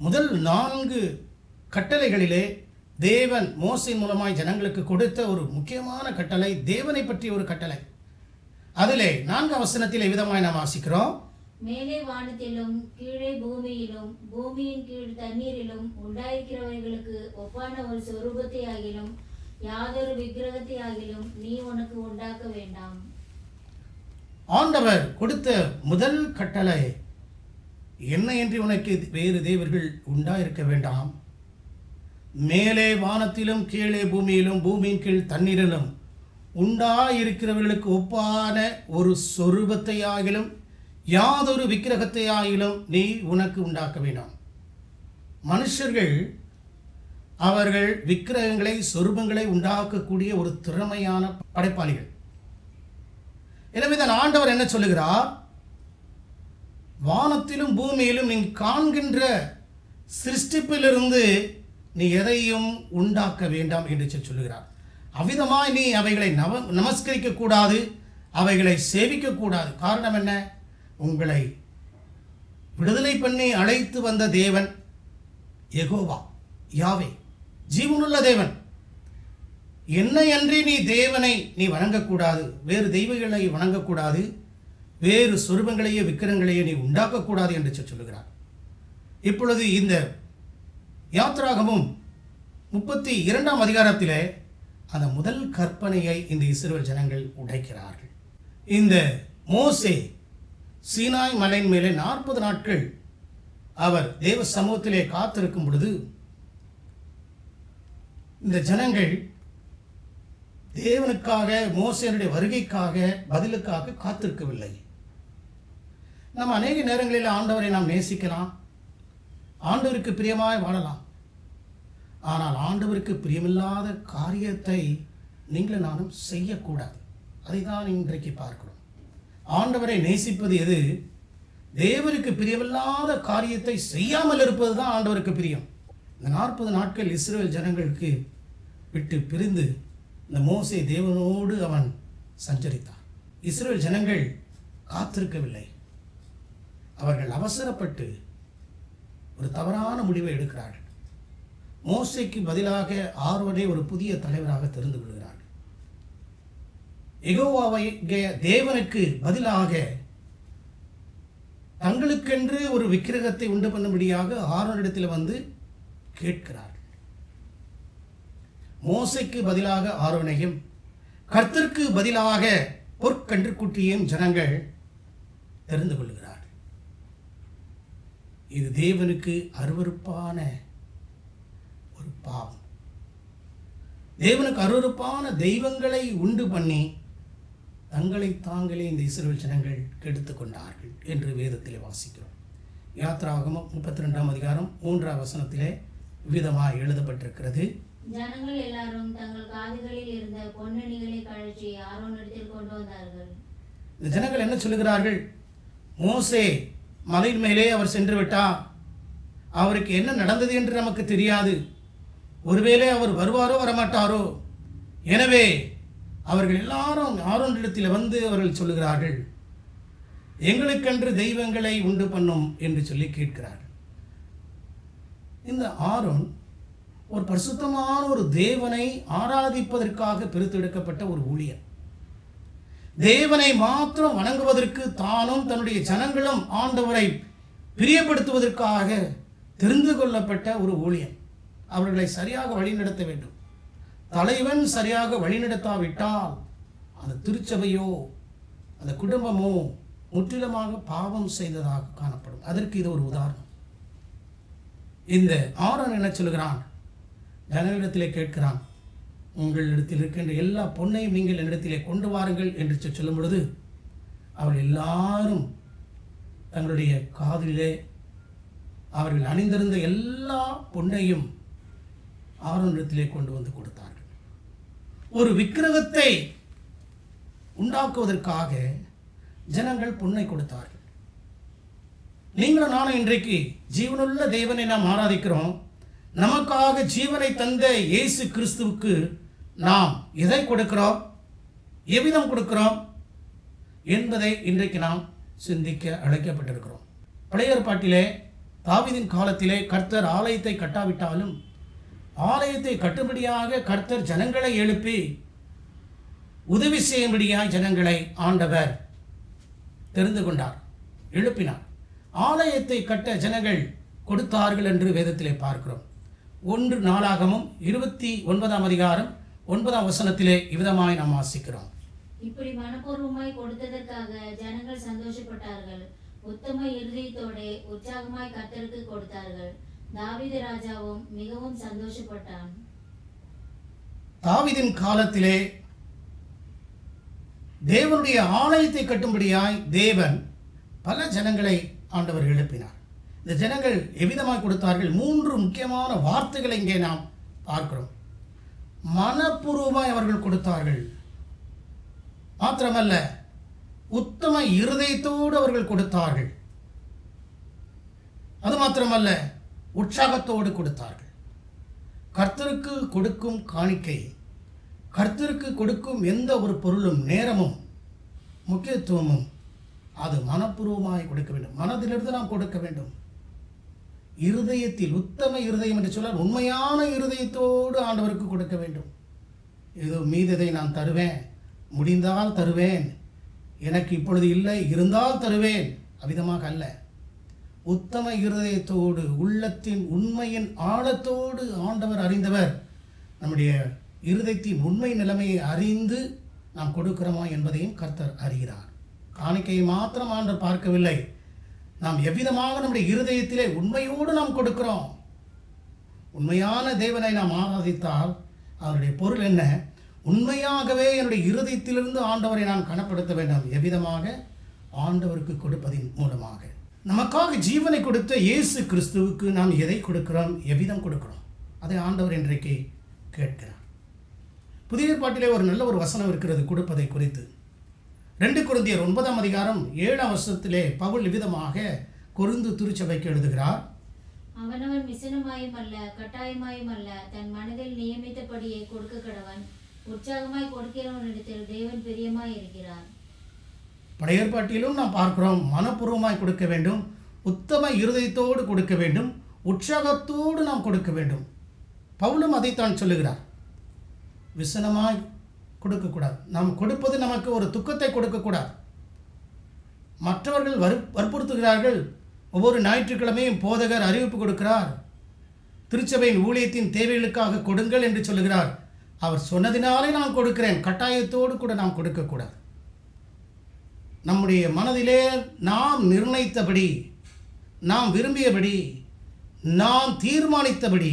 முதல் 4 கட்டளைகளிலே தேவன் மோசே மூலமாய் ஜனங்களுக்கு கொடுத்த ஒரு முக்கியமான கட்டளை, தேவனை பற்றிய ஒரு கட்டளை. அதிலே 4ஆம் வசனத்திலே விதமாய் நாம் வாசிக்கிறோம். மேலே வானத்திலும் கீழே பூமியிலும் பூமியின் கீழ் தண்ணீரிலும் உண்டாயிருக்கிறவர்களுக்கு ஒப்பான ஒரு சொரூபத்தை ஆகிலும் யாதொரு விக்கிரகத்தை ஆகிலும் நீ உனக்கு உண்டாக்க வேண்டாம். ஆண்டவர் கொடுத்த முதல் கட்டளை என்ன என்று உனக்கு வேறு தேவர்கள் உண்டாயிருக்க வேண்டாம். மேலே வானத்திலும் கீழே பூமியிலும் பூமியின் கீழ் தண்ணீரிலும் உண்டாயிருக்கிறவர்களுக்கு ஒப்பான ஒரு சொரூபத்தையாகிலும் யாதொரு விக்கிரகத்தையாகிலும் நீ உனக்கு உண்டாக்க வேண்டாம். மனுஷர்கள் அவர்கள் விக்கிரகங்களை, சொரூபங்களை உண்டாக்கக்கூடிய ஒரு திறமையான படைப்பாளிகள். எனவே தான் ஆண்டவர் என்ன சொல்லுகிறார்? வானத்திலும் பூமியிலும் நீ காண்கின்ற சிருஷ்டிப்பிலிருந்து நீ எதையும் உண்டாக்க வேண்டாம் என்று சொல்லுகிறார். அவ்விதமாய் நீ அவைகளை நமஸ்கரிக்க கூடாது, அவைகளை சேவிக்க கூடாது. காரணம் என்ன? உங்களை விடுதலை பண்ணி அழைத்து வந்த தேவன் யெகோவா, யாவே, ஜீவனுள்ள தேவன். என்னையன்றி நீ தேவனை நீ வணங்கக்கூடாது, வேறு தெய்வங்களை வணங்கக்கூடாது, வேறு சொரூபங்களையோ விக்கிரகங்களையோ நீ உண்டாக்கக்கூடாது என்று சொல்லுகிறார். இப்பொழுது இந்த யாத்ராகமும் 32ஆம் அதிகாரத்திலே அந்த முதல் கற்பனையை இந்த இஸ்ரவேல் ஜனங்கள் உடைக்கிறார்கள். இந்த மோசே சீனாய் மலையின் மேலே 40 நாட்கள் அவர் தேவ சமூகத்திலே காத்திருக்கும் பொழுது இந்த ஜனங்கள் தேவனுக்காக, மோசேனுடைய வருகைக்காக, பதிலுக்காக காத்திருக்கவில்லை. நம்ம அநேக நேரங்களில் ஆண்டவரை நாம் நேசிக்கலாம், ஆண்டவருக்கு பிரியமாய் வாழலாம். ஆனால் ஆண்டவருக்கு பிரியமில்லாத காரியத்தை நீங்களும் நானும் செய்யக்கூடாது. அதை தான் இன்றைக்கு பார்க்கிறோம். ஆண்டவரை நேசிப்பது எது? தேவருக்கு பிரியமில்லாத காரியத்தை செய்யாமல் இருப்பது தான் ஆண்டவருக்கு பிரியம். இந்த 40 நாட்கள் இஸ்ரவேல் ஜனங்களுக்கு விட்டு பிரிந்து இந்த மோசே தேவனோடு அவன் சஞ்சரித்தான். இஸ்ரவேல் ஜனங்கள் காத்திருக்கவில்லை. அவர்கள் அவசரப்பட்டு ஒரு தவறான முடிவை எடுக்கிறார்கள். மோசேக்கு பதிலாக ஆரோனை ஒரு புதிய தலைவராக தெரிந்து கொள்கிறார்கள். யெகோவாவை தேவனுக்கு பதிலாக தங்களுக்கென்று ஒரு விக்கிரகத்தை உண்டு பண்ணும்படியாக ஆரோனிடத்தில் வந்து கேட்கிறார்கள். மோசைக்கு பதிலாக ஆரோனையும் கர்த்தருக்கு பதிலாக பொற்கன்றுக்குட்டியையும் ஜனங்கள் தெரிந்து கொள்கிறார்கள். இது தேவனுக்கு அருவருப்பான ஒரு பாவம். தேவனுக்கு அருவருப்பான தெய்வங்களை உண்டு பண்ணி தங்களை தாங்களே இந்த இஸ்ரவேல் ஜனங்கள் கெடுத்து கொண்டார்கள் என்று வேதத்திலே வாசிக்கிறோம். யாத்ராகமம் 32ஆம் அதிகாரம் 3ஆம் வசனத்திலே விதமாய் எழுதப்பட்டிருக்கிறது. ஜனங்கள் எல்லாரும் தங்கள் காதுகளில் இருந்த பொன்னணிகளை கழற்றி ஆரோனிடத்தில் கொண்டு வந்தார்கள். இந்த ஜனங்கள் என்ன சொல்லுகிறார்கள்? மோசே மலையின் மேலே அவர் சென்று விட்டார், அவருக்கு என்ன நடந்தது என்று நமக்கு தெரியாது, ஒருவேளை அவர் வருவாரோ வரமாட்டாரோ. எனவே அவர்கள் எல்லாரும் ஆரோனிடத்தில் வந்து அவர்கள் சொல்லுகிறார்கள், எங்களுக்கென்று தெய்வங்களை உண்டு பண்ணும் என்று சொல்லி கேட்கிறார்கள். இந்த ஆரோன் ஒரு பரிசுத்தமான ஒரு தேவனை ஆராதிப்பதற்காக பிரித்தெடுக்கப்பட்ட ஒரு ஊழியர். தேவனை மாத்திரம் வணங்குவதற்கு தானும் தன்னுடைய ஜனங்களும் ஆண்டவரை பிரியப்படுத்துவதற்காக தெரிந்து கொள்ளப்பட்ட ஒரு ஊழியன். அவர்களை சரியாக வழிநடத்த வேண்டும். தலைவன் சரியாக வழிநடத்தாவிட்டால் அந்த திருச்சபையோ அந்த குடும்பமோ முற்றிலுமாக பாவம் செய்ததாக காணப்படும். அதற்கு இது ஒரு உதாரணம். இந்த ஆரோன் என்ன சொல்கிறான்? ஜனங்களிடத்திலே கேட்கிறான், உங்களிடத்தில் இருக்கின்ற எல்லா பொன்னையும் நீங்கள் என்னிடத்திலே கொண்டு வாருங்கள் என்று சொல்லும் பொழுது அவர்கள் எல்லாரும் தங்களுடைய காதிலே அவர்கள் அணிந்திருந்த எல்லா பொன்னையும் ஆரோனிடத்திலே கொண்டு வந்து கொடுத்தார்கள். ஒரு விக்கிரகத்தை உண்டாக்குவதற்காக ஜனங்கள் பொன்னை கொடுத்தார்கள். நீங்களும் நானும் இன்றைக்கு ஜீவனுள்ள தேவனை நாம் ஆராதிக்கிறோம். நமக்காக ஜீவனை தந்த இயேசு கிறிஸ்துவுக்கு நாம் எதை கொடுக்கிறோம், எவ்விதம் கொடுக்கிறோம் என்பதை இன்றைக்கு நாம் சிந்திக்க அழைக்கப்பட்டிருக்கிறோம். பழைய ஏற்பாட்டிலே தாவீதின் காலத்திலே கர்த்தர் ஆலயத்தை கட்டாவிட்டாலும் ஆலயத்தை கட்டும்படியாக கர்த்தர் ஜனங்களை எழுப்பி உதவி செய்யும்படியாக ஜனங்களை ஆண்டவர் தெரிந்து கொண்டார், எழுப்பினார். ஆலயத்தை கட்ட ஜனங்கள் கொடுத்தார்கள் என்று வேதத்திலே பார்க்கிறோம். 1 நாளாகமும் 29ஆம் அதிகாரம் 9ஆம் வசனத்திலே இவ்விதமாய் நாம் வாசிக்கிறோம். இப்படி மனப்பூர்வமாய் கொடுத்ததற்காக ஜனங்கள் சந்தோஷப்பட்டார்கள். உத்தம இருதயத்தோடு உற்சாகமாய் கர்த்தருக்கு கொடுத்தார்கள். தாவீது ராஜாவும் மிகவும் சந்தோஷப்பட்டான். தாவீதின் காலத்திலே தேவனுடைய ஆலயத்தை கட்டும்படியாய் தேவன் பல ஜனங்களை ஆண்டவர் எழுப்பினார். இந்த ஜனங்கள் எவ்விதமாய் கொடுத்தார்கள்? 3 முக்கியமான வார்த்தைகளை இங்கே நாம் பார்க்கிறோம். மனப்பூர்வமாய் அவர்கள் கொடுத்தார்கள். மாத்திரமல்ல, உத்தம இருதயத்தோடு அவர்கள் கொடுத்தார்கள். அது மாத்திரமல்ல, உற்சாகத்தோடு கொடுத்தார்கள். கர்த்தருக்கு கொடுக்கும் காணிக்கை, கர்த்தருக்கு கொடுக்கும் எந்த ஒரு பொருளும் நேரமும் முக்கியத்துவமும் அது மனப்பூர்வமாய் கொடுக்க வேண்டும். மனதிலிருந்து நாம் கொடுக்க வேண்டும். இருதயத்தில், உத்தம இருதயம் என்று சொல்ல உண்மையான இருதயத்தோடு ஆண்டவருக்கு கொடுக்க வேண்டும். ஏதோ மீததை நான் தருவேன், முடிந்தால் தருவேன், எனக்கு இப்பொழுது இல்லை, இருந்தால் தருவேன், அவ்விதமாக அல்ல. உத்தம இருதயத்தோடு, உள்ளத்தின் உண்மையின் ஆழத்தோடு ஆண்டவர் அறிந்தவர். நம்முடைய இருதயத்தின் உண்மை நிலைமையை அறிந்து நாம் கொடுக்கிறோமா என்பதையும் கர்த்தர் அறிகிறார். காணிக்கையை மாத்திரம் ஆண்டவர் பார்க்கவில்லை, நாம் எவ்விதமாக நம்முடைய இருதயத்திலே உண்மையோடு நாம் கொடுக்கிறோம். உண்மையான தேவனை நாம் ஆராதித்தால் அவருடைய பொருள் என்ன? உண்மையாகவே என்னுடைய இருதயத்திலிருந்து ஆண்டவரை நான் கனப்படுத்த வேண்டும். எவ்விதமாக? ஆண்டவருக்கு கொடுப்பதின் மூலமாக. நமக்காக ஜீவனை கொடுத்த இயேசு கிறிஸ்துவுக்கு நாம் எதை கொடுக்கிறோம், எவ்விதம் கொடுக்கிறோம், அதை ஆண்டவர் இன்றைக்கு கேட்கிறார். புதிய ஏற்பாட்டிலே ஒரு நல்ல ஒரு வசனம் இருக்கிறது கொடுப்பதை குறித்து. 2 கொரிந்தியர் 9ஆம் அதிகாரம் 7ஆம் வசனத்திலே பவுல் விதமாக கொரிந்து திருச்சபைக்கு எழுதுகிறார். அவனவன் மிசனமாயும் அல்ல கட்டாயமாயும் அல்ல, தன் மனதில் நியமித்தபடியே கொடுக்க கடவன். உற்சாகமாய் கொடுக்கிறவனிடத்தில் தேவன் பிரியமாய் இருக்கிறார். பழைய ஏற்பாட்டிலும் நாம் பார்க்கிறோம், மனப்பூர்வமாய் கொடுக்க வேண்டும், உத்தம இருதயத்தோடு கொடுக்க வேண்டும், உற்சாகத்தோடு நாம் கொடுக்க வேண்டும். பவுலும் அதைத்தான் சொல்லுகிறார். விசனமாய் கொடுக்கக்கூடாது. நாம் கொடுப்பது நமக்கு ஒரு துக்கத்தை கொடுக்கக்கூடாது. மற்றவர்கள் வற்புறுத்துகிறார்கள். ஒவ்வொரு ஞாயிற்றுக்கிழமையும் போதகர் அறிவிப்பு கொடுக்கிறார், திருச்சபையின் ஊழியத்தின் தேவைகளுக்காக கொடுங்கள் என்று சொல்லுகிறார். அவர் சொன்னதினாலே நான் கொடுக்கிறேன், கட்டாயத்தோடு கூட நாம் கொடுக்கக்கூடாது. நம்முடைய மனதிலே நாம் நிர்ணயித்தபடி, நாம் விரும்பியபடி, நாம் தீர்மானித்தபடி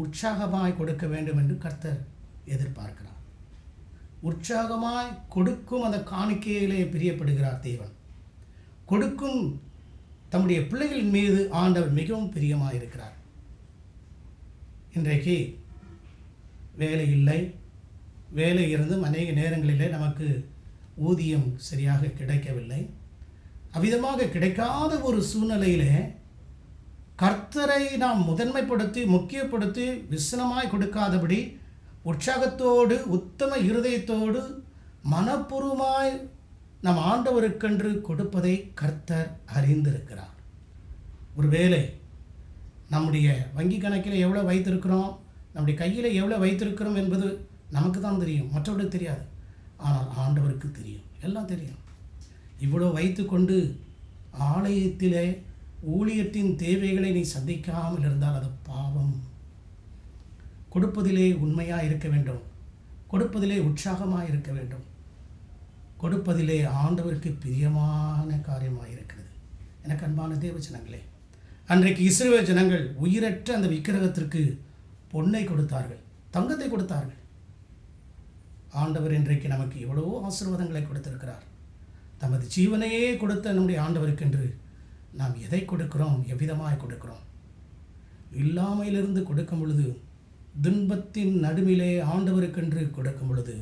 உற்சாகமாய் கொடுக்க வேண்டும் என்று கர்த்தர் எதிர்பார்க்கிறார். உற்சாகமாய் கொடுக்கும் அந்த காணிக்கையிலே பிரியப்படுகிறார் தேவன். கொடுக்கும் தம்முடைய பிள்ளைகளின் மீது ஆண்டவர் மிகவும் பிரியமாக இருக்கிறார். இன்றைக்கு வேலை இல்லை, வேலை இருந்தும் அநேக நேரங்களிலே நமக்கு ஊதியம் சரியாக கிடைக்கவில்லை. அவ்விதமாக கிடைக்காத ஒரு சூழ்நிலையிலே கர்த்தரை நாம் முதன்மைப்படுத்தி முக்கியப்படுத்தி விசனமாய் கொடுக்காதபடி உற்சாகத்தோடு உத்தம இருதயத்தோடு மனப்பூர்வமாய் நம் ஆண்டவருக்கென்று கொடுப்பதை கர்த்தர் அறிந்திருக்கிறார். ஒருவேளை நம்முடைய வங்கி கணக்கில் எவ்வளோ வைத்திருக்கிறோம், நம்முடைய கையில் எவ்வளோ வைத்திருக்கிறோம் என்பது நமக்கு தான் தெரியும், மற்றவர்களுக்கு தெரியாது. ஆனால் ஆண்டவருக்கு தெரியும், எல்லாம் தெரியும். இவ்வளோ வைத்து கொண்டு ஆலயத்திலே ஊழியத்தின் தேவைகளை நீ சந்திக்காமல் இருந்தால் அது பாவம். கொடுப்பதிலே உண்மையாக இருக்க வேண்டும், கொடுப்பதிலே உற்சாகமாக இருக்க வேண்டும், கொடுப்பதிலே ஆண்டவருக்கு பிரியமான காரியமாக இருக்கிறது. எனக்கு அன்பான தேவஜனங்களே, அன்றைக்கு இஸ்ரவேல் ஜனங்கள் உயிரற்ற அந்த விக்கிரகத்திற்கு பொன்னை கொடுத்தார்கள், தங்கத்தை கொடுத்தார்கள். ஆண்டவர் இன்றைக்கு நமக்கு எவ்வளவோ ஆசீர்வாதங்களை கொடுத்திருக்கிறார். தமது ஜீவனையே கொடுத்த நம்முடைய ஆண்டவருக்கென்று நாம் எதை கொடுக்கிறோம், எவ்விதமாய் கொடுக்கிறோம்? இல்லாமையிலிருந்து கொடுக்கும் பொழுது, துன்பத்தின் நடுவிலே ஆண்டவருக்கென்று கொடுக்கும் பொழுது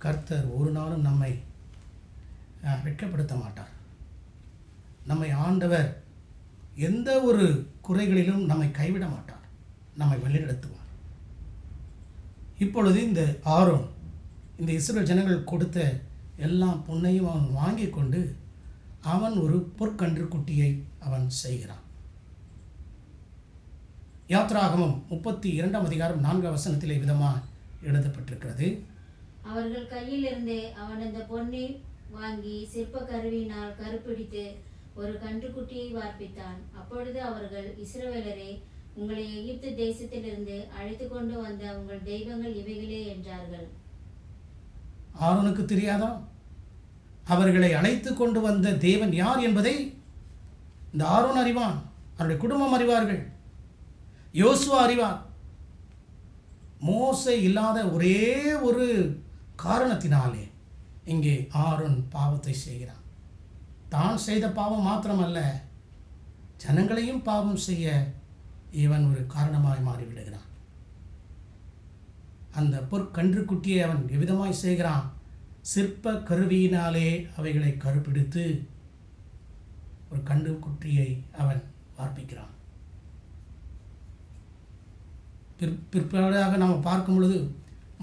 கர்த்தர் ஒரு நாளும் நம்மை வெட்கப்படுத்த மாட்டார். நம்மை ஆண்டவர் எந்த ஒரு குறைகளிலும் நம்மை கைவிட மாட்டார், நம்மை வழிநடத்துவார். இப்பொழுது இந்த ஆரோன் இந்த இஸ்ரவேல் ஜனங்கள் கொடுத்த எல்லா பொன்னையும் அவன் வாங்கி கொண்டு அவன் ஒரு பொற்கன்று குட்டியை அவன் செய்கிறான். யாத்ராகமம் 32 அதிகாரம் 4 வசனத்திலே விதமாக எழுதப்பட்டிருக்கிறது. அவர்கள் கையிலிருந்து அவன் அந்த பொன்னை வாங்கி சிற்ப கருவியினால் கருப்பிடித்து ஒரு கன்றுக்குட்டியை வார்ப்பித்தான். அப்பொழுது அவர்கள், இஸ்ரவேலரே, உங்களை எகிப்து தேசத்திலிருந்து அழைத்து கொண்டு வந்த உங்கள் தெய்வங்கள் இவைகளே என்றார்கள். ஆரோனுக்கு தெரியாதா? அவர்களை அழைத்து கொண்டு வந்த தேவன் யார் என்பதை இந்த ஆரோன் அறிவான், அவருடைய குடும்பம் அறிவார்கள், யோசுவா அறிவார். மோசே இல்லாத ஒரே ஒரு காரணத்தினாலே இங்கே ஆரோன் பாவத்தை செய்கிறான். தான் செய்த பாவம் மாத்திரமல்ல, ஜனங்களையும் பாவம் செய்ய இவன் ஒரு காரணமாய் மாறிவிடுகிறான். அந்த பொற்கன்றுக்குட்டியை அவன் எவ்விதமாய் செய்கிறான்? சிற்ப கருவியினாலே அவைகளை கருப்பிடித்து ஒரு கன்றுக்குட்டியை அவன் வார்ப்பிக்கிறான். பிற்பாடாக நாம் பார்க்கும் பொழுது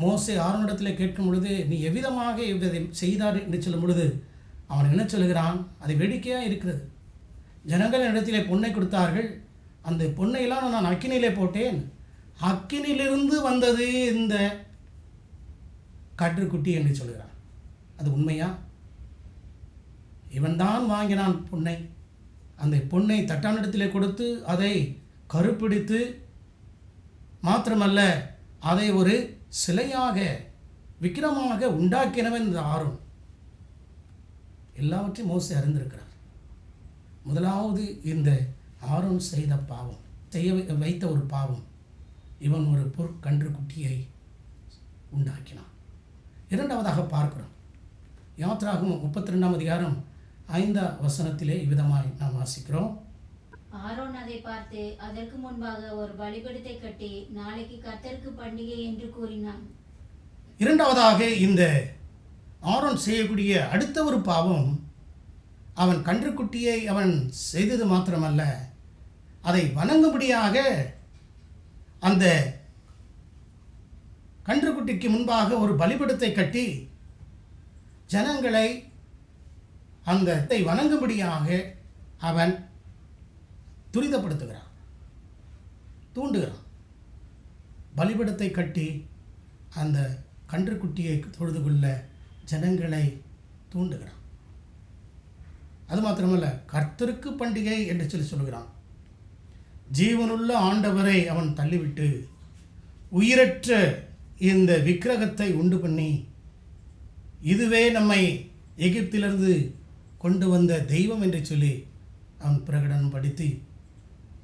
மோசே ஆரோனிடத்தில் கேட்கும் பொழுது, நீ எவ்விதமாக இதை செய்தார் என்று சொல்லும் பொழுது அவன் என்ன சொல்கிறான்? அது வேடிக்கையாக இருக்கிறது. ஜனங்கள் இடத்திலே பொன்னை கொடுத்தார்கள், அந்த பொன்னையெல்லாம் நான் அக்கினியிலே போட்டேன், அக்கினியிலிருந்து வந்தது இந்த கன்றுக்குட்டி என்று சொல்கிறான். அது உண்மையா? இவன்தான் வாங்கினான் பொன்னை. அந்த பொன்னை தட்டானிடத்திலே கொடுத்து அதை கருப்பிடித்து மாத்திரமல்ல, அதை ஒரு சிலையாக விக்கிரமாக உண்டாக்கினவன் இந்த ஆரோன். எல்லாவற்றையும் மோசே அறிந்திருக்கிறார். முதலாவது இந்த ஆரோன் செய்த பாவம், செய்ய வைத்த ஒரு பாவம், இவன் ஒரு பொற்கன்றுக்குட்டியை உண்டாக்கினான். இரண்டாவதாக பார்க்கிறோம், யாத்ராகமம் 32 அதிகாரம் 5 வசனத்திலே இவ்விதமாய் நாம் வாசிக்கிறோம். ஆரோன் அதை பார்த்து அதற்கு முன்பாக ஒரு பலிபீடத்தை கட்டி நாளைக்கு கர்த்தருக்கு பண்டிகை என்று கூறினான். இரண்டாவதாக இந்த ஆரோன் செய்யக்கூடிய அடுத்த ஒரு பாவம், அவன் கன்றுக்குட்டியை அவன் செய்தது மாத்திரமல்ல, அதை வணங்கும்படியாக அந்த கன்றுக்குட்டிக்கு முன்பாக ஒரு பலிபீடத்தை கட்டி ஜனங்களை அந்த வணங்கும்படியாக அவன் துரிதப்படுத்துகிறான், தூண்டுகிறான். பலிபீடத்தை கட்டி அந்த கன்றுக்குட்டியை தொழுது கொள்ள ஜனங்களை தூண்டுகிறான். அது மாத்திரமல்ல, கர்த்தருக்கு பண்டிகை என்று சொல்லுகிறான். ஜீவனுள்ள ஆண்டவரை அவன் தள்ளிவிட்டு உயிரற்ற இந்த விக்கிரகத்தை உண்டு பண்ணி, இதுவே நம்மை எகிப்திலிருந்து கொண்டு வந்த தெய்வம் என்று சொல்லி அவன் பிரகடனம் படுத்தி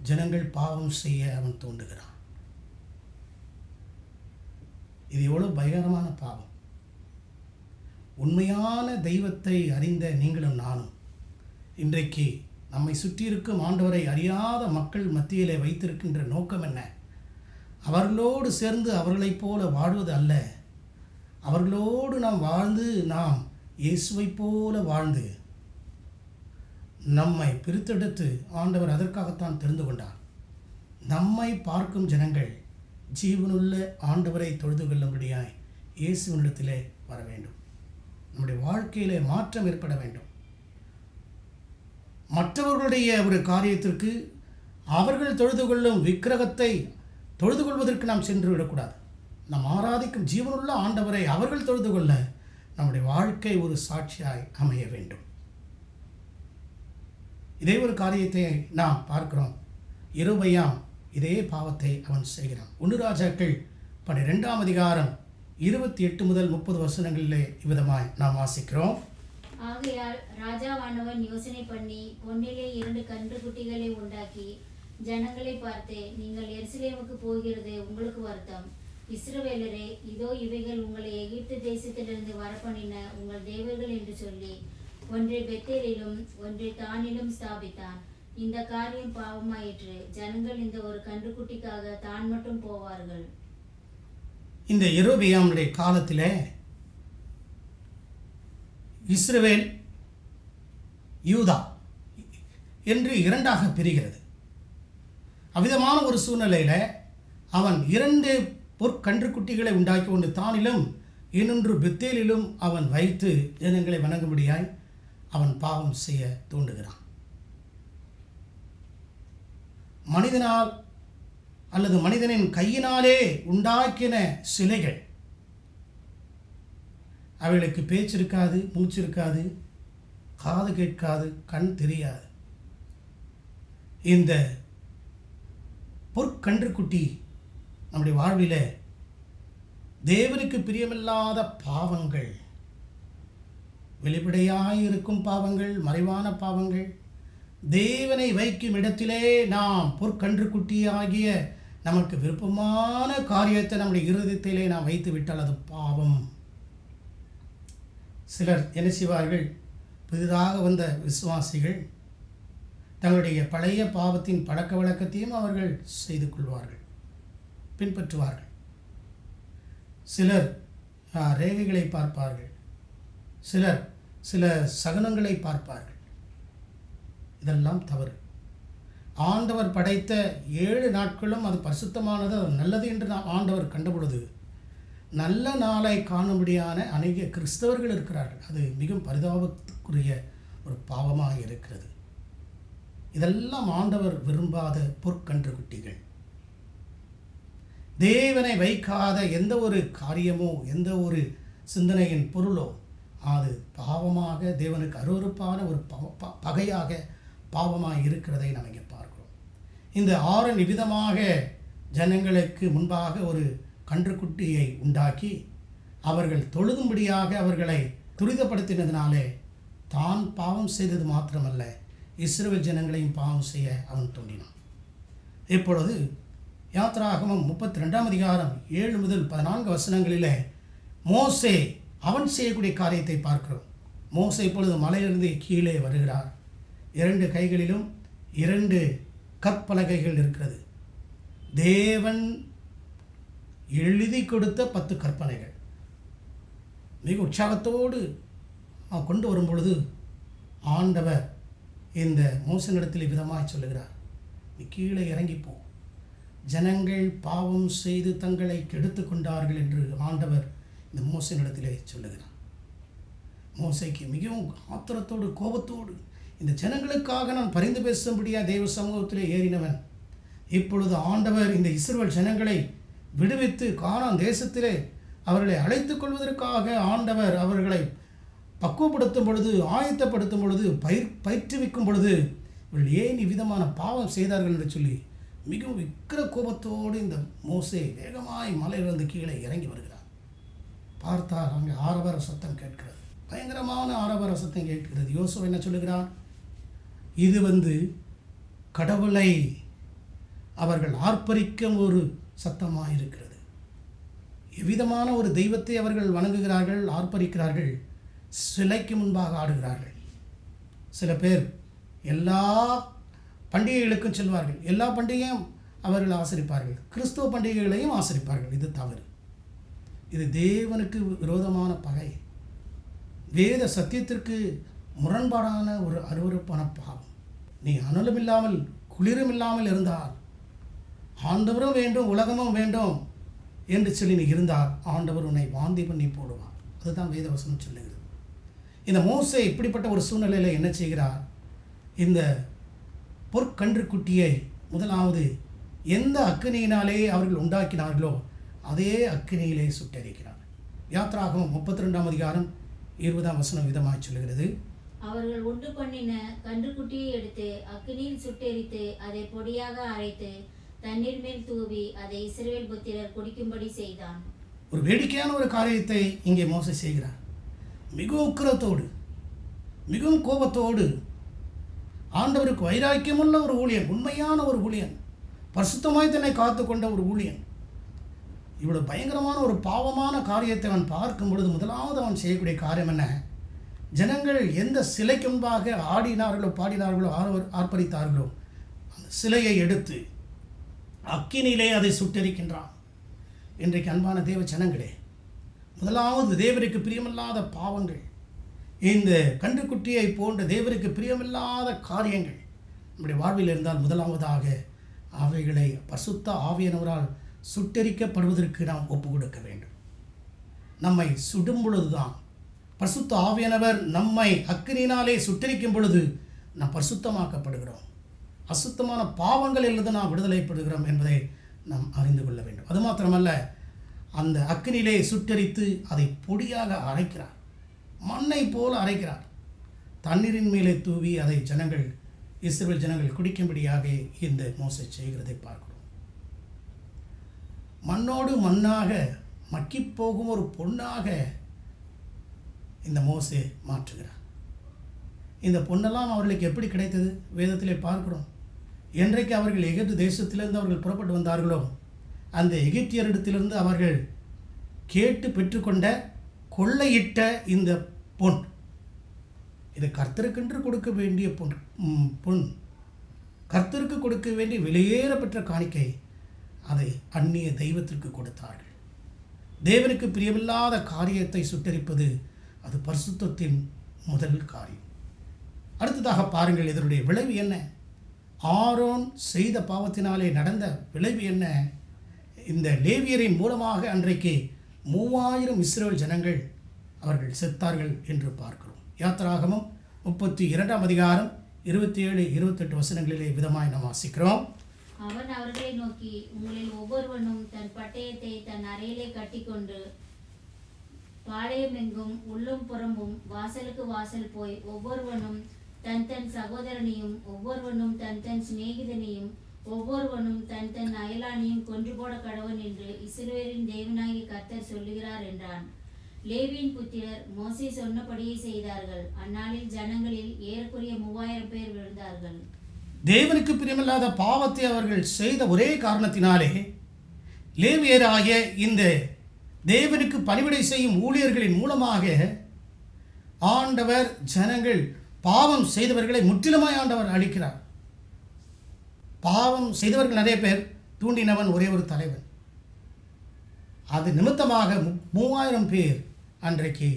ஜனங்கள் பாவம் செய்ய அவன் தூண்டுகிறான். இது எவ்வளோ பயங்கரமான பாவம்! உண்மையான தெய்வத்தை அறிந்த நீங்களும் நானும் இன்றைக்கு நம்மை சுற்றியிருக்கும் ஆண்டவரை அறியாத மக்கள் மத்தியிலே வைத்திருக்கின்ற நோக்கம் என்ன? அவர்களோடு சேர்ந்து அவர்களைப் போல வாழ்வது அல்ல. அவர்களோடு நாம் வாழ்ந்து, நாம் இயேசுவைப் போல வாழ்ந்து நம்மை பிரித்தெடுத்து ஆண்டவர் அதற்காகத்தான் தெரிந்து கொண்டார். நம்மை பார்க்கும் ஜனங்கள் ஜீவனுள்ள ஆண்டவரை தொழுது கொள்ளும்படியாய் இயேசுவினிடத்திலே வர வேண்டும். நம்முடைய வாழ்க்கையிலே மாற்றம் ஏற்பட வேண்டும். மற்றவர்களுடைய ஒரு காரியத்திற்கு அவர்கள் தொழுது கொள்ளும் விக்கிரகத்தை தொழுது கொள்வதற்கு நாம் சென்று விடக்கூடாது. நாம் ஆராதிக்கும் ஜீவனுள்ள ஆண்டவரை அவர்கள் தொழுது கொள்ள நம்முடைய வாழ்க்கை ஒரு சாட்சியாய் அமைய வேண்டும். இதே ஒரு காரியத்தை நாம் பார்க்கிறோம். யெரொபெயாம் இதே பாவத்தை அவன் செய்கிறான். 1 ராஜாக்கள் 12ஆம் அதிகாரம் 28 முதல் 30 வசனங்களிலே இவ்விதமாய் நாம் வாசிக்கிறோம். ஆகையால் ராஜாவானவன் யோசனை பண்ணி பொன்னிலே 2 கன்றுக்குட்டிகளை உண்டாக்கி ஜனங்களை பார்த்து, நீங்கள் எருசலேமுக்கு போகிறது உங்களுக்கு வருத்தம். இஸ்ரவேலரே, இதோ இவைகள் உங்களை எகிப்து தேசத்திலிருந்து வரப்பண்ணின உங்கள் தேவர்கள் என்று சொல்லி ஒன்றை பெத்தேலிலும் ஒன்றை தானிலும் ஸ்தாபித்தான். இந்த காரியம் பாவமாயிற்று. ஜனங்கள் இந்த ஒரு கன்றுக்குட்டிக்காக தான் மட்டும் போவார்கள். இந்த யெரொபெயாமுடைய காலத்திலே இஸ்ரவேல் யூதா என்று 2ஆக பிரிகிறது. அவ்விதமான ஒரு சூழ்நிலையில் அவன் 2 பொற்கன்றுக்குட்டிகளை உண்டாக்கி, ஒன்று தானிலும் இன்னொன்று பெத்தேலிலும் அவன் வைத்து ஜனங்களை வணங்கும்படியாய் அவன் பாவம் செய்ய தூண்டுகிறான். மனிதனால் அல்லது மனிதனின் கையினாலே உண்டாக்கின சிலைகள், அவைகளுக்கு பேச்சு இருக்காது, மூச்சு இருக்காது, காது கேட்காது, கண் தெரியாது. இந்த பொற்கன்றுக்குட்டி நம்முடைய வாழ்வில் தேவனுக்கு பிரியமில்லாத பாவங்கள், வெளிப்படையாயிருக்கும் பாவங்கள், மறைவான பாவங்கள், தேவனை வைக்கும் இடத்திலே நாம் பொற்கன்றுக்குட்டியாகிய நமக்கு விருப்பமான காரியத்தை நம்முடைய இருதயத்திலே நாம் வைத்து விட்டால் அது பாவம். சிலர் என்ன செய்வார்கள்? புதிதாக வந்த விசுவாசிகள் தங்களுடைய பழைய பாவத்தின் பழக்க வழக்கத்தையும் அவர்கள் செய்து கொள்வார்கள், பின்பற்றுவார்கள். சிலர் ரேகைகளை பார்ப்பார்கள், சிலர் சில சகுனங்களை பார்ப்பார்கள். இதெல்லாம் தவறு. ஆண்டவர் படைத்த 7 நாட்களும் அது பரிசுத்தமானது, அது நல்லது என்று ஆண்டவர் கண்டபொழுது நல்ல நாளை காணும்படியான அநேக கிறிஸ்தவர்கள் இருக்கிறார்கள். அது மிகவும் பரிதாபத்துக்குரிய ஒரு பாவமாக இருக்கிறது. இதெல்லாம் ஆண்டவர் விரும்பாத பொற்கன்றுக்குட்டிகள். தேவனை வைக்காத எந்த ஒரு காரியமோ எந்த ஒரு சிந்தனையின் பொருளோ அது பாவமாக, தேவனுக்கு அருவருப்பான ஒரு பகையாக பாவமாக இருக்கிறதை நாம் இங்கே பார்க்கிறோம். இந்த 6 நிமிதமாக ஜனங்களுக்கு முன்பாக ஒரு கன்றுக்குட்டியை உண்டாக்கி அவர்கள் தொழுதும்படியாக அவர்களை துரிதப்படுத்தினதினாலே தான் பாவம் செய்தது மாத்திரமல்ல, இஸ்ரவேல் ஜனங்களையும் பாவம் செய்ய அவன் தூண்டினான். இப்பொழுது யாத்ராகமம் 32ஆம் அதிகாரம் 7 முதல் 14 வசனங்களிலே மோசே அவன் செய்யக்கூடிய காரியத்தை பார்க்கிறோம். மோசே இப்பொழுது மலையிலிருந்து கீழே வருகிறார். 2 கைகளிலும் 2 கற்பலகைகள் இருக்கிறது. தேவன் எழுதி கொடுத்த 10 கற்பனைகள். மிக உற்சாகத்தோடு கொண்டு வரும் பொழுது ஆண்டவர் இந்த மோசனிடத்தில் விதமாய் சொல்லுகிறார், நீ கீழே இறங்கிப்போ, ஜனங்கள் பாவம் செய்து தங்களை கெடுத்து கொண்டார்கள் என்று ஆண்டவர் இந்த மோசனிடத்திலே சொல்லுகிறார். மோசேக்கு மிகவும் ஆத்திரத்தோடு கோபத்தோடு இந்த ஜனங்களுக்காக நான் பரிந்து பேசும்படியாக தேவ சமூகத்திலே ஏறினவன், இப்பொழுது ஆண்டவர் இந்த இஸ்ரவேல் ஜனங்களை விடுவித்து கானான் தேசத்திலே அவர்களை அழைத்துக் கொள்வதற்காக ஆண்டவர் அவர்களை பக்குவப்படுத்தும் பொழுது, ஆயத்தப்படுத்தும் பொழுது, பயிற்றுவிக்கும் பொழுது இவர்கள் ஏன் இவ்விதமான பாவம் செய்தார்கள் என்று சொல்லி மிகவும் விக்கிர கோபத்தோடு இந்த மோசே வேகமாய் மலையிலிருந்து கீழே இறங்கி வருகிறார். பார்த்தால் அங்கே ஆரவார சத்தம் கேட்கிறது, பயங்கரமான ஆரவார சத்தம் கேட்கிறது. யோசுவா என்ன சொல்லுகிறார்? இது கடவுளை அவர்கள் ஆர்ப்பரிக்கும் ஒரு சத்தமாக இருக்கிறது. எவ்விதமான ஒரு தெய்வத்தை அவர்கள் வணங்குகிறார்கள், ஆர்ப்பரிக்கிறார்கள், சிலைக்கு முன்பாக ஆடுகிறார்கள். சில பேர் எல்லா பண்டிகைகளுக்கும் செல்வார்கள், எல்லா பண்டிகையும் அவர்கள் ஆசரிப்பார்கள், கிறிஸ்துவ பண்டிகைகளையும் ஆசரிப்பார்கள். இது தவறு. இது தேவனுக்கு விரோதமான பகை, வேத சத்தியத்திற்கு முரண்பாடான ஒரு அருவருப்பான பாவம். நீ அனலும் இல்லாமல் குளிரும் இல்லாமல் இருந்தால், ஆண்டவரும் வேண்டும் உலகமும் வேண்டும் என்று சொல்லி நீ இருந்தால் ஆண்டவர் உன்னை வாந்தி பண்ணி போடுவார். அதுதான் வேதவசனம் சொல்லுகிறது. இந்த மோசே இப்படிப்பட்ட ஒரு சூழ்நிலையில் என்ன செய்கிறார்? இந்த பொற்கன்றுக்குட்டியை முதலாவது எந்த அக்கினியினாலே அவர்கள் உண்டாக்கினார்களோ அதே அக்கினியிலே சுட்டெரிக்கிறார். யாத்ராகமம் 32ஆம் அதிகாரம் 20ஆம் வசனம் விதமாய் சொல்லுகிறது, அவர்கள் உண்டு பண்ணின கன்றுக்குட்டியை எடுத்து அக்கினியில் சுட்டெரித்து அதை பொடியாக அரைத்து தண்ணீர் மேல் தூவி அதை இஸ்ரவேல் புத்திரர் குடிக்கும்படி செய்தான். ஒரு வேடிக்கையான ஒரு காரியத்தை இங்கே மோசே செய்கிறார். மிகவும் உக்கிரத்தோடு, மிகவும் கோபத்தோடு, ஆண்டவருக்கு வைராக்கியமுள்ள ஒரு ஊழியன், உண்மையான ஒரு ஊழியன், பரிசுத்தமாய் தன்னை காத்து கொண்ட ஒரு ஊழியன், இவ்வளவு பயங்கரமான ஒரு பாவமான காரியத்தை அவன் பார்க்கும் பொழுது முதலாவது அவன் செய்யக்கூடிய காரியம் என்ன? ஜனங்கள் எந்த சிலைக்கு முன்பாக ஆடினார்களோ பாடினார்களோ ஆர்ப்பரித்தார்களோ அந்த சிலையை எடுத்து அக்கினியிலே அதை சுட்டெரிக்கின்றான். இன்றைக்கு அன்பான தேவ ஜனங்களே, முதலாவது தேவருக்கு பிரியமில்லாத பாவங்கள், இந்த கன்றுக்குட்டியை போன்ற தேவருக்கு பிரியமில்லாத காரியங்கள் நம்முடைய வாழ்வில் இருந்தால் முதலாவதாக அவைகளை பரிசுத்த ஆவியானவரால் சுட்டெரிக்கப்படுவதற்கு நாம் ஒப்பு கொடுக்க வேண்டும். நம்மை சுடும் பொழுதுதான் பரிசுத்த ஆவியானவர் நம்மை அக்கினியினாலே சுட்டெரிக்கும் பொழுது நாம் பரிசுத்தமாக்கப்படுகிறோம். அசுத்தமான பாவங்களிலிருந்து நாம் விடுதலைப்படுகிறோம் என்பதை நாம் அறிந்து கொள்ள வேண்டும். அது மாத்திரமல்ல, அந்த அக்கினியிலே சுட்டெரித்து அதை பொடியாக அரைக்கிறார், மண்ணை போல அரைக்கிறார். தண்ணீரின் மேலே தூவி அதை இஸ்ரவேல் ஜனங்கள் குடிக்கும்படியாக இந்த மோசே செய்கிறதை பார்க்கிறோம். மண்ணோடு மண்ணாக மக்கி போகும் ஒரு பொண்ணாக இந்த மோசே மாற்றுகிறார். இந்த பொண்ணெல்லாம் அவர்களுக்கு எப்படி கிடைத்தது? வேதத்திலே பார்க்கிறோம். என்றைக்கு அவர்கள் எகிப்து தேசத்திலிருந்து அவர்கள் புறப்பட்டு வந்தார்களோ அந்த எகிப்தியரிடத்திலிருந்து அவர்கள் கேட்டு பெற்றுக்கொண்ட கொள்ளையிட்ட இந்த பொன், இது கர்த்தருக்கென்று கொடுக்க வேண்டிய பொன், கர்த்தருக்கு கொடுக்க வேண்டிய வெளியேறப்பெற்ற காணிக்கை, அதை அந்நிய தெய்வத்திற்கு கொடுத்தார்கள். தேவனுக்கு பிரியமில்லாத காரியத்தை சுட்டரிப்பது அது பரிசுத்தத்தின் முதல் காரியம். அடுத்ததாக பாருங்கள், இதனுடைய விளைவு என்ன? ஆரோன் செய்த பாவத்தினாலே நடந்த விளைவு என்ன? இந்த லேவியரின் மூலமாக அன்றைக்கு 3000 இஸ்ரவேல் ஜனங்கள் அவர்கள் செத்தார்கள் என்று பார்க்கிறோம். யாத்திராகமம் 32ஆம் அதிகாரம் 27-28 வசனங்களிலே விதமாய் நாம் வாசிக்கிறோம். அவன் அவர்களை நோக்கி, உங்களில் ஒவ்வொருவனும் தன் பட்டயத்தை தன் அறையிலே கட்டிக்கொண்டு பாளையம் எங்கும் உள்ளும் புறமும் வாசலுக்கு வாசல் போய் ஒவ்வொருவனும் தன் தன் சகோதரனையும் ஒவ்வொருவனும் தன் தன் சிநேகிதனையும் ஒவ்வொருவனும் தன் தன் அயலானையும் கொன்று போட கடவன் என்று இஸ்ரவேலின் தேவனாகிய கர்த்தர் சொல்லுகிறார் என்றான். லேவியின் புத்திரர் மோசே சொன்னபடியே செய்தார்கள். அந்நாளில் ஜனங்களில் ஏறக்குறைய 3000 பேர் விழுந்தார்கள். தேவனுக்கு பிரியமில்லாத பாவத்தை அவர்கள் செய்த ஒரே காரணத்தினாலே லேவியராகிய இந்த தேவனுக்கு பணிவிடை செய்யும் ஊழியர்களின் மூலமாக ஆண்டவர் ஜனங்கள் பாவம் செய்தவர்களை முற்றிலுமாய் ஆண்டவர் அழிக்கிறார். பாவம் செய்தவர்கள் நிறைய பேர், தூண்டினவன் ஒரே ஒரு தலைவன். அது நிமித்தமாக 3000 பேர் அன்றைக்கு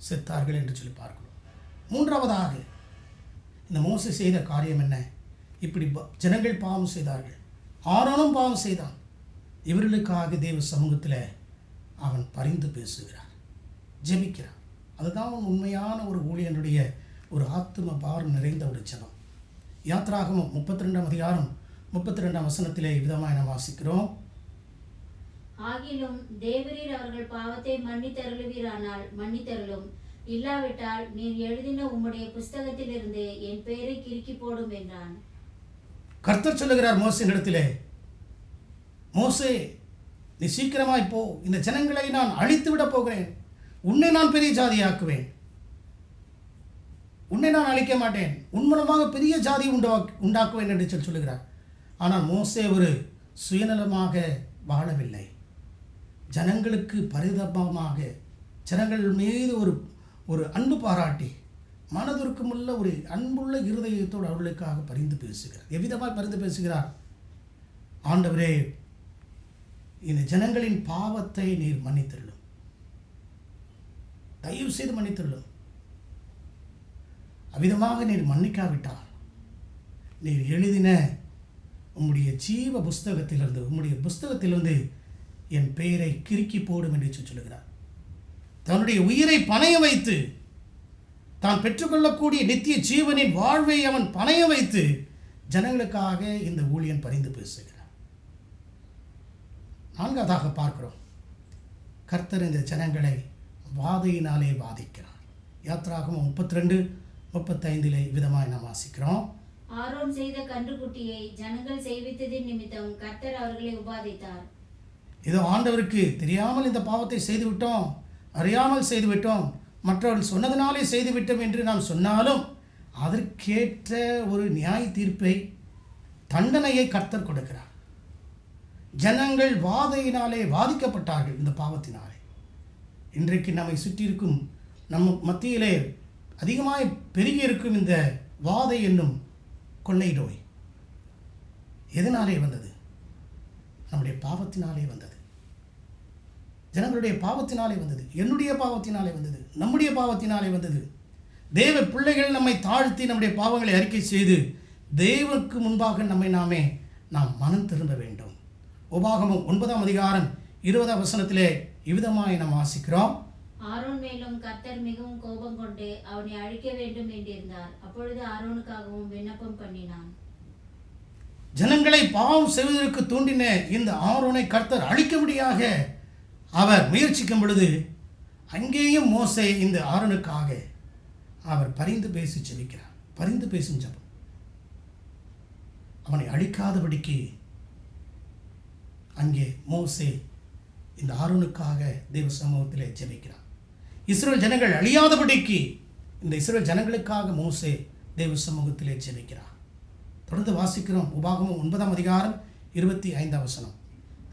செத்தார்கள் என்று சொல்லி பார்க்கிறோம். மூன்றாவதாக இந்த மோசே செய்த காரியம் என்ன? இப்படி ஜனங்கள் பாவம் செய்தார்கள், ஆரோனும் பாவம் செய்தான். இவர்களுக்காக தேவ சமூகத்தில் அவன் பரிந்து பேசுகிறார், ஜெபிக்கிறார். அதுதான் உண்மையான ஒரு ஊழியனுடைய ஒரு ஆத்தும பாரம் நிறைந்த ஒரு ஜெபம். யாத்ராகமம் 32ஆம் அதிகாரம் 32ஆம் வசனத்திலே விதமாக நாம் வாசிக்கிறோம். ஆகிலும் தேவரீர் அவர்கள் பாவத்தை மன்னித்தருளுவீரானால் மன்னித்தருளும், இல்லாவிட்டால் நீர் எழுதின உம்முடைய புஸ்தகத்திலிருந்து என் பெயரை கிறுக்கி போடும் என்றான். கர்த்தர் சொல்லுகிறார் மோசேயினிடத்திலே, மோசே, நீ சீக்கிரமாய் போ, இந்த ஜனங்களை நான் அழித்து விட போகிறேன், உன்னை நான் பெரிய ஜாதியாக்குவேன், உன்னை நான் அழிக்க மாட்டேன், உன் மூலமாக பெரிய ஜாதி உண்டாக்குவேன் என்று சொல்லுகிறார். ஆனால் மோசே ஒரு சுயநலமாக வாழவில்லை. ஜனங்களுக்கு பரிதாபமாக, ஜனங்கள் மீது ஒரு அன்பு பாராட்டி, மனதிற்குமுள்ள ஒரு அன்புள்ள இருதயத்தோடு அவர்களுக்காக பரிந்து பேசுகிறார். எவ்விதமாக பரிந்து பேசுகிறார்? ஆண்டவரே, இந்த ஜனங்களின் பாவத்தை நீர் மன்னித்தருளும், தயவு செய்து மன்னித்தருளும். அவ்விதமாக நீர் மன்னிக்காவிட்டால் நீர் எழுதின உம்முடைய ஜீவ புஸ்தகத்திலிருந்து, உம்முடைய புஸ்தகத்திலிருந்து என் பெயரை கிறுக்கி போடும் என்று சொல்லுகிறார். தன்னுடைய உயிரை பணைய வைத்து, தான் பெற்றுக்கொள்ளக்கூடிய நித்திய ஜீவனின் வாழ்வை அவன் பணைய வைத்து ஜனங்களுக்காக இந்த ஊழியன் பரிந்து பேசுகிறார். நான்காவதாக பார்க்கிறோம், கர்த்தர் இந்த ஜனங்களை வாதையினாலே வாதிக்கிறார். யாத்ராகமம் 32:35 விதமாக நாம் வாசிக்கிறோம். ஆரோன் செய்த கன்றுக்குட்டியை ஜனங்கள் செய்வித்ததின் நிமித்தம் கர்த்தர் அவர்களை உபாதித்தார். இதோ ஆண்டவருக்கு தெரியாமல் இந்த பாவத்தை செய்துவிட்டோம், அறியாமல் செய்துவிட்டோம், மற்றவர்கள் சொன்னதினாலே செய்துவிட்டோம் என்று நாம் சொன்னாலும் அதற்கேற்ற ஒரு நியாய தீர்ப்பை, தண்டனையை கர்த்தர் கொடுக்கிறார். ஜனங்கள் வாதையினாலே வாதிக்கப்பட்டார்கள் இந்த பாவத்தினாலே. இன்றைக்கு நம்மை சுற்றியிருக்கும் நம்ம மத்தியிலே அதிகமாய் பெருகி இருக்கும் இந்த வாதை என்னும் கொள்ளை நோய் எதனாலே வந்தது? நம்முடைய பாவத்தினாலே வந்தது. ஜனங்களுடைய பாவத்தினாலே வந்தது, என்னுடைய பாவத்தினாலே வந்தது, நம்முடைய பாவத்தினாலே வந்தது. தேவ பிள்ளைகள் நம்மை தாழ்த்தி நம்முடைய பாவங்களை அறிக்கை செய்து தேவனுக்கு முன்பாக நாம் மனம் திரும்ப வேண்டும். உபாகமம் 9ஆம் அதிகாரம் 20ஆம் வசனத்திலே இவ்விதமாய் நாம் வாசிக்கிறோம். ஆரோன் மேலும் கர்த்தர் மிகவும் கோபம் கொண்டு அவனை அழிக்க வேண்டும் என்றிருந்தார். அப்பொழுது ஆரோனுக்காகவும் விண்ணப்பம் பண்ணினான். ஜனங்களை பாவம் செய்வதற்கு தூண்டின இந்த ஆரோனை கர்த்தர் அழிக்கும்படியாக அவர் முயற்சிக்கும் பொழுது அங்கேயும் மோசே இந்த ஆரோனுக்காக அவர் பரிந்து பேசி ஜெபிக்கிறார். பரிந்து பேசும் ஜெபம், அவனை அழிக்காதபடிக்கு அங்கே மோசே இந்த ஆரோனுக்காக தேவ சமூகத்திலே ஜெபிக்கிறார். இஸ்ரவேல் ஜனங்கள் அழியாதபடிக்கு இந்த இஸ்ரவேல் ஜனங்களுக்காக மோசே தேவ சமூகத்திலே ஜெபிக்கிறார். தொடர்ந்து வாசிக்கிறோம். உபாகமம் 9ஆம் அதிகாரம் 25ஆம் வசனம்.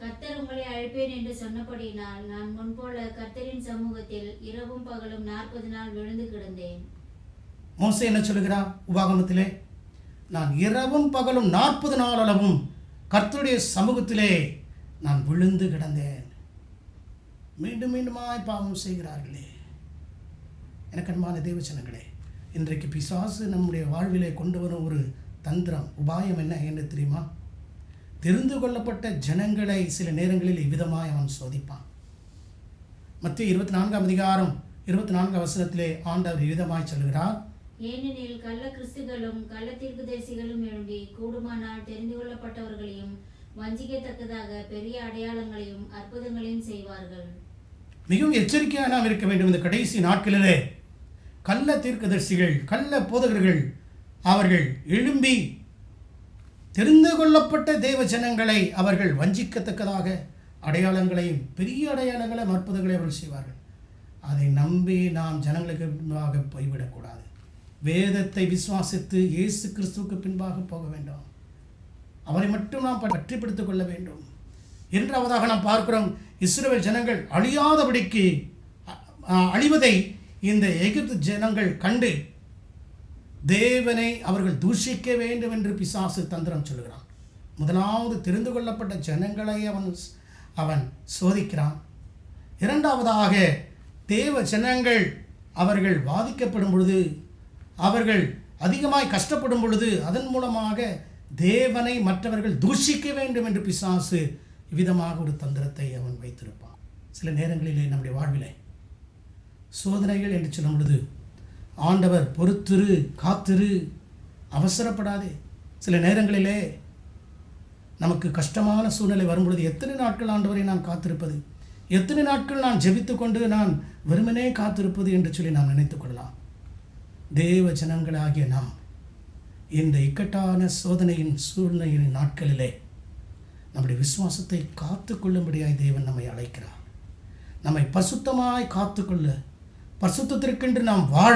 கர்த்தர் உங்களை அழைப்பேன் என்று சொன்னபடியினால் நான் முன்போல கர்த்தரின் சமூகத்தில் இரவும் பகலும் 40 நாள் விழுந்து கிடந்தேன். மோசே என்ன சொல்லுகிறார் உபாகமத்திலே? நான் இரவும் பகலும் 40 நாள் அளவும் கர்த்தருடைய சமூகத்திலே நான் விழுந்து கிடந்தேன். மீண்டும் மீண்டுமாய் பாவம் செய்கிறார்களே. எனக்கு அன்பான தேவஜனங்களே, இன்றைக்கு பிசாசு நம்முடைய வாழ்விலே கொண்டு வரும் ஒரு தந்திரம், உபாயம் என்ன என்று தெரியுமா? தெரிந்து கொள்ளப்பட்ட ஜனங்களை சில நேரங்களில் இவ்விதமாய் அவன் சோதிப்பான். மத்திய 24ஆம் அதிகாரம் 24ஆம் வசனத்திலே ஆண்டவர் இவ்விதமாய் சொல்கிறார். ஏனெனில் கள்ள கிறிஸ்துகளும் கள்ள தீர்க்கதரிசிகளும் எழும்பி கூடுமானால் தெரிந்து கொள்ளப்பட்டவர்களையும் வஞ்சிக்கத்தக்கதாக பெரிய அடையாளங்களையும் அற்புதங்களையும் செய்வார்கள். மிகவும் எச்சரிக்கையாக நாம் இருக்க வேண்டும். இந்த கடைசி நாட்களிலே கள்ள தீர்க்கதரிசிகள், கள்ள போதகர்கள் அவர்கள் எழும்பி தெரிந்து கொள்ளப்பட்ட தேவ ஜனங்களை அவர்கள் வஞ்சிக்கத்தக்கதாக அடையாளங்களையும் பெரிய அடையாளங்களையும் அற்புதங்களையும் அவர்கள் செய்வார்கள். அதை நம்பி நாம் ஜனங்களுக்கு பின்பாக போய்விடக்கூடாது. வேதத்தை விசுவாசித்து இயேசு கிறிஸ்துவுக்கு பின்பாக போக வேண்டும். அவரை மட்டும் நாம் பற்றி பிடித்துக் கொள்ள வேண்டும். இரண்டாவதாக நாம் பார்க்கிறோம், இஸ்ரவேல் ஜனங்கள் அழியாதபடிக்கு அழிவதை இந்த எகிப்து ஜனங்கள் கண்டு தேவனை அவர்கள் தூஷிக்க வேண்டும் என்று பிசாசு தந்திரம் சொல்லுகிறான். முதலாவது தெரிந்து கொள்ளப்பட்ட ஜனங்களை அவன் சோதிக்கிறான். இரண்டாவதாக தேவ ஜனங்கள் அவர்கள் வாதிக்கப்படும் பொழுது, அவர்கள் அதிகமாய் கஷ்டப்படும் பொழுது அதன் மூலமாக தேவனை மற்றவர்கள் தூஷிக்க வேண்டும் என்று பிசாசு விதமாக ஒரு தந்திரத்தை அவன் வைத்திருப்பான். சில நேரங்களிலே நம்முடைய வாழ்விலே சோதனைகள் என்று சொல்லும் பொழுது ஆண்டவர் பொறுத்திரு, காத்திரு, அவசரப்படாதே. சில நேரங்களிலே நமக்கு கஷ்டமான சூழ்நிலை வரும்பொழுது எத்தனை நாட்கள் ஆண்டவரை நான் காத்திருப்பது, எத்தனை நாட்கள் நான் ஜெபித்து கொண்டு நான் வெறுமனே காத்திருப்பது என்று சொல்லி நாம் நினைத்துக் கொள்ளலாம். தேவ ஜனங்களாகிய நாம் இந்த இக்கட்டான சோதனையின் சூழ்நிலையின் நாட்களிலே நம்முடைய விசுவாசத்தை காத்து கொள்ளும்படியாய் தேவன் நம்மை அழைக்கிறார். நம்மை பரிசுத்தமாய் காத்துக்கொள்ள, பரிசுத்தத்திற்கென்று நாம் வாழ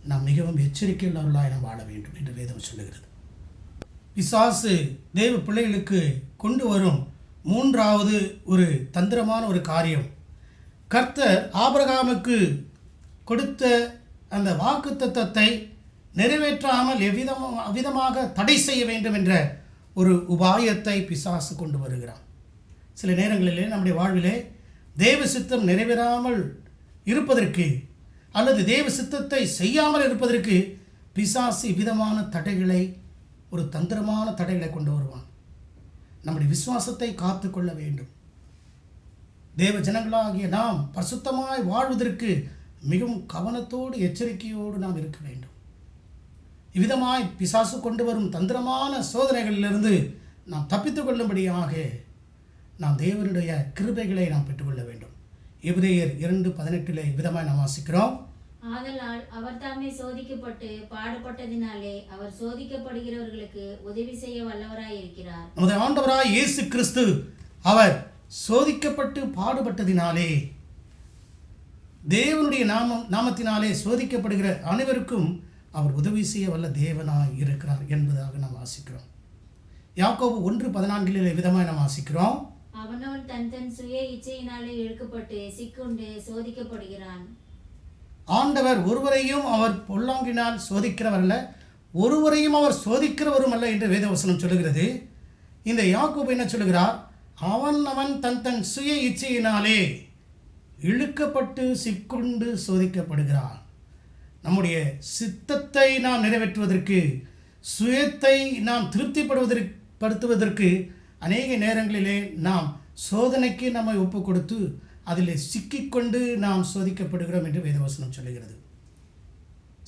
நாம் மிகவும் எச்சரிக்கையுள்ளவர்களாய் நாம் வாழ வேண்டும் என்று வேதம் சொல்லுகிறது. பிசாசு தேவ பிள்ளைகளுக்கு கொண்டு வரும் மூன்றாவது ஒரு தந்திரமான ஒரு காரியம், கர்த்தர் ஆபிரகாமுக்கு கொடுத்த அந்த வாக்குத்தத்தத்தை நிறைவேற்றாமல் அவ்விதமாக தடை செய்ய வேண்டும் என்ற ஒரு உபாயத்தை பிசாசு கொண்டு வருகிறான். சில நேரங்களிலே நம்முடைய வாழ்விலே தேவ சித்தம் நிறைவேறாமல் இருப்பதற்கு அல்லது தேவ சித்தத்தை செய்யாமல் இருப்பதற்கு பிசாசு இவ்விதமான தடைகளை, ஒரு தந்திரமான தடைகளை கொண்டு வருவான். நம்முடைய விசுவாசத்தை காத்து கொள்ள வேண்டும். தேவ ஜனங்களாகிய நாம் பரிசுத்தமாய் வாழ்வதற்கு மிகவும் கவனத்தோடு எச்சரிக்கையோடு நாம் இருக்க வேண்டும். இவ்விதமாய் பிசாசு கொண்டு வரும் தந்திரமான சோதனைகளிலிருந்து நாம் தப்பித்துக் கொள்ளும்படியாக நாம் தேவனுடைய கிருபைகளை நாம் பெற்றுக்கொள்ள வேண்டும். எபிரேயர் 2:18 விதமாய் நாம் வாசிக்கிறோம். ஆதலால் அவர் தாமே சோதிக்கப்பட்டு பாடுபட்டதினாலே அவர் சோதிக்கப்படுகிறவர்களுக்கு உதவி செய்ய வல்லவராய் இருக்கிறார். நமது ஆண்டவராய் இயேசு கிறிஸ்து அவர் சோதிக்கப்பட்டு பாடுபட்டதினாலே, தேவனுடைய நாமத்தினாலே சோதிக்கப்படுகிற அனைவருக்கும் அவர் உதவி செய்ய வல்ல தேவனாய் இருக்கிறார் என்பதாக நாம் வாசிக்கிறோம். யாக்கோபு 1:14 விதமாய் நாம் வாசிக்கிறோம். அவனவன் தன் தன் சுய இச்சையினாலே இழுக்கப்பட்டு சிக்குண்டு சோதிக்கப்படுகிறான். ஆண்டவர் ஒருவரையும் அவர் பொல்லாங்கினால் சோதிக்கிறவர் அல்ல, ஒருவரையும் அவர் சோதிக்கிறவரும் அல்ல என்று வேதவசனம் சொல்லுகிறது. இந்த யாக்கோபு என்ன சொல்லுகிறார்? அவன் தன் தன் சுய இச்சையினாலே இழுக்கப்பட்டு சிக்குண்டு சோதிக்கப்படுகிறான். நம்முடைய சித்தத்தை நாம் நிறைவேற்றுவதற்கு, சுயத்தை நாம் திருப்திப்படுத்துவதற்கு அநேக நேரங்களிலே நாம் சோதனைக்கு நம்மை ஒப்பு கொடுத்து அதில் சிக்கிக்கொண்டு நாம் சோதிக்கப்படுகிறோம் என்று வேதவசனம் சொல்லுகிறது.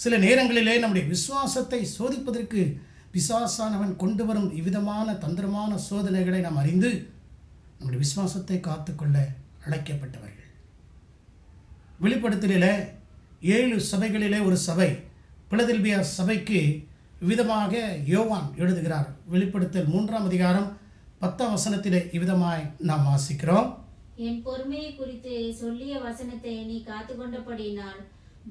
சில நேரங்களிலே நம்முடைய விசுவாசத்தை சோதிப்பதற்கு பிசாசானவன் கொண்டு வரும் இவ்விதமான தந்திரமான சோதனைகளை நாம் அறிந்து நம்முடைய விசுவாசத்தை காத்துக்கொள்ள அழைக்கப்பட்டவர்கள். வெளிப்படுத்தலில் 7 சபைகளிலே ஒரு சபை, பிலதெல்பியா சபைக்கு விதமாக யோவான் எழுதுகிறார். வெளிப்படுத்தல் 3:10 இவ்விதமாய் நாம் வாசிக்கிறோம். என் பொறுமையை குறித்து சொல்லிய வசனத்தை நீ காத்துக்கொண்டபடியினால்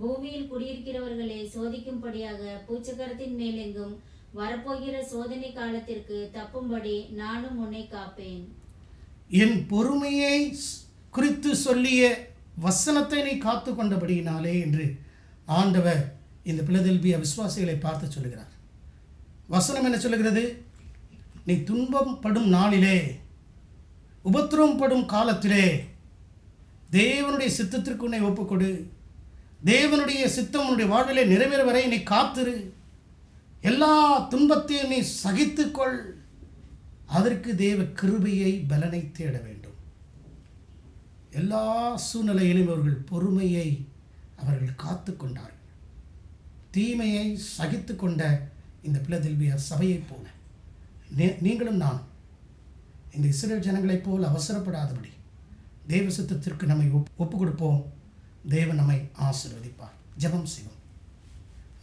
பூமியில் குடியிருக்கிறவர்களை சோதிக்கும்படியாக பூச்சக்கரத்தின் மேலெங்கும் வரப்போகிற சோதனை காலத்திற்கு தப்பும்படி நானும் உன்னை காப்பேன். என் பொறுமையை குறித்து சொல்லிய வசனத்தை நீ காத்து கொண்டபடியினாலே என்று ஆண்டவர் இந்த பிலதெல்பியா விசுவாசிகளை பார்த்து சொல்லுகிறார். வசனம் என்ன சொல்லுகிறது? நீ துன்பம் படும் நாளிலே, உபத்திரவம் படும் காலத்திலே தேவனுடைய சித்தத்திற்கு உன்னை ஒப்புக்கொடு. தேவனுடைய சித்தம் உன்னுடைய வாழ்விலே நிறைவேற வரை நீ காத்திரு. எல்லா துன்பத்தையும் நீ சகித்துக்கொள். அதற்கு தேவ கிருபையை, பலனை தேட வேண்டும். எல்லா சூழ்நிலையிலும் அவர்கள் பொறுமையை அவர்கள் காத்து கொண்டார்கள். தீமையை சகித்து கொண்ட இந்த பிலதெல்பியா சபையைப் போல நீங்களும் நான் இந்த இஸ்ரவேல் ஜனங்களைப் போல் அவசரப்படாதபடி தேவ சித்தத்திற்கு நம்மை ஒப்பு கொடுப்போம். தேவன் நம்மை ஆசீர்வதிப்பார். ஜெபம் செய்வோம்.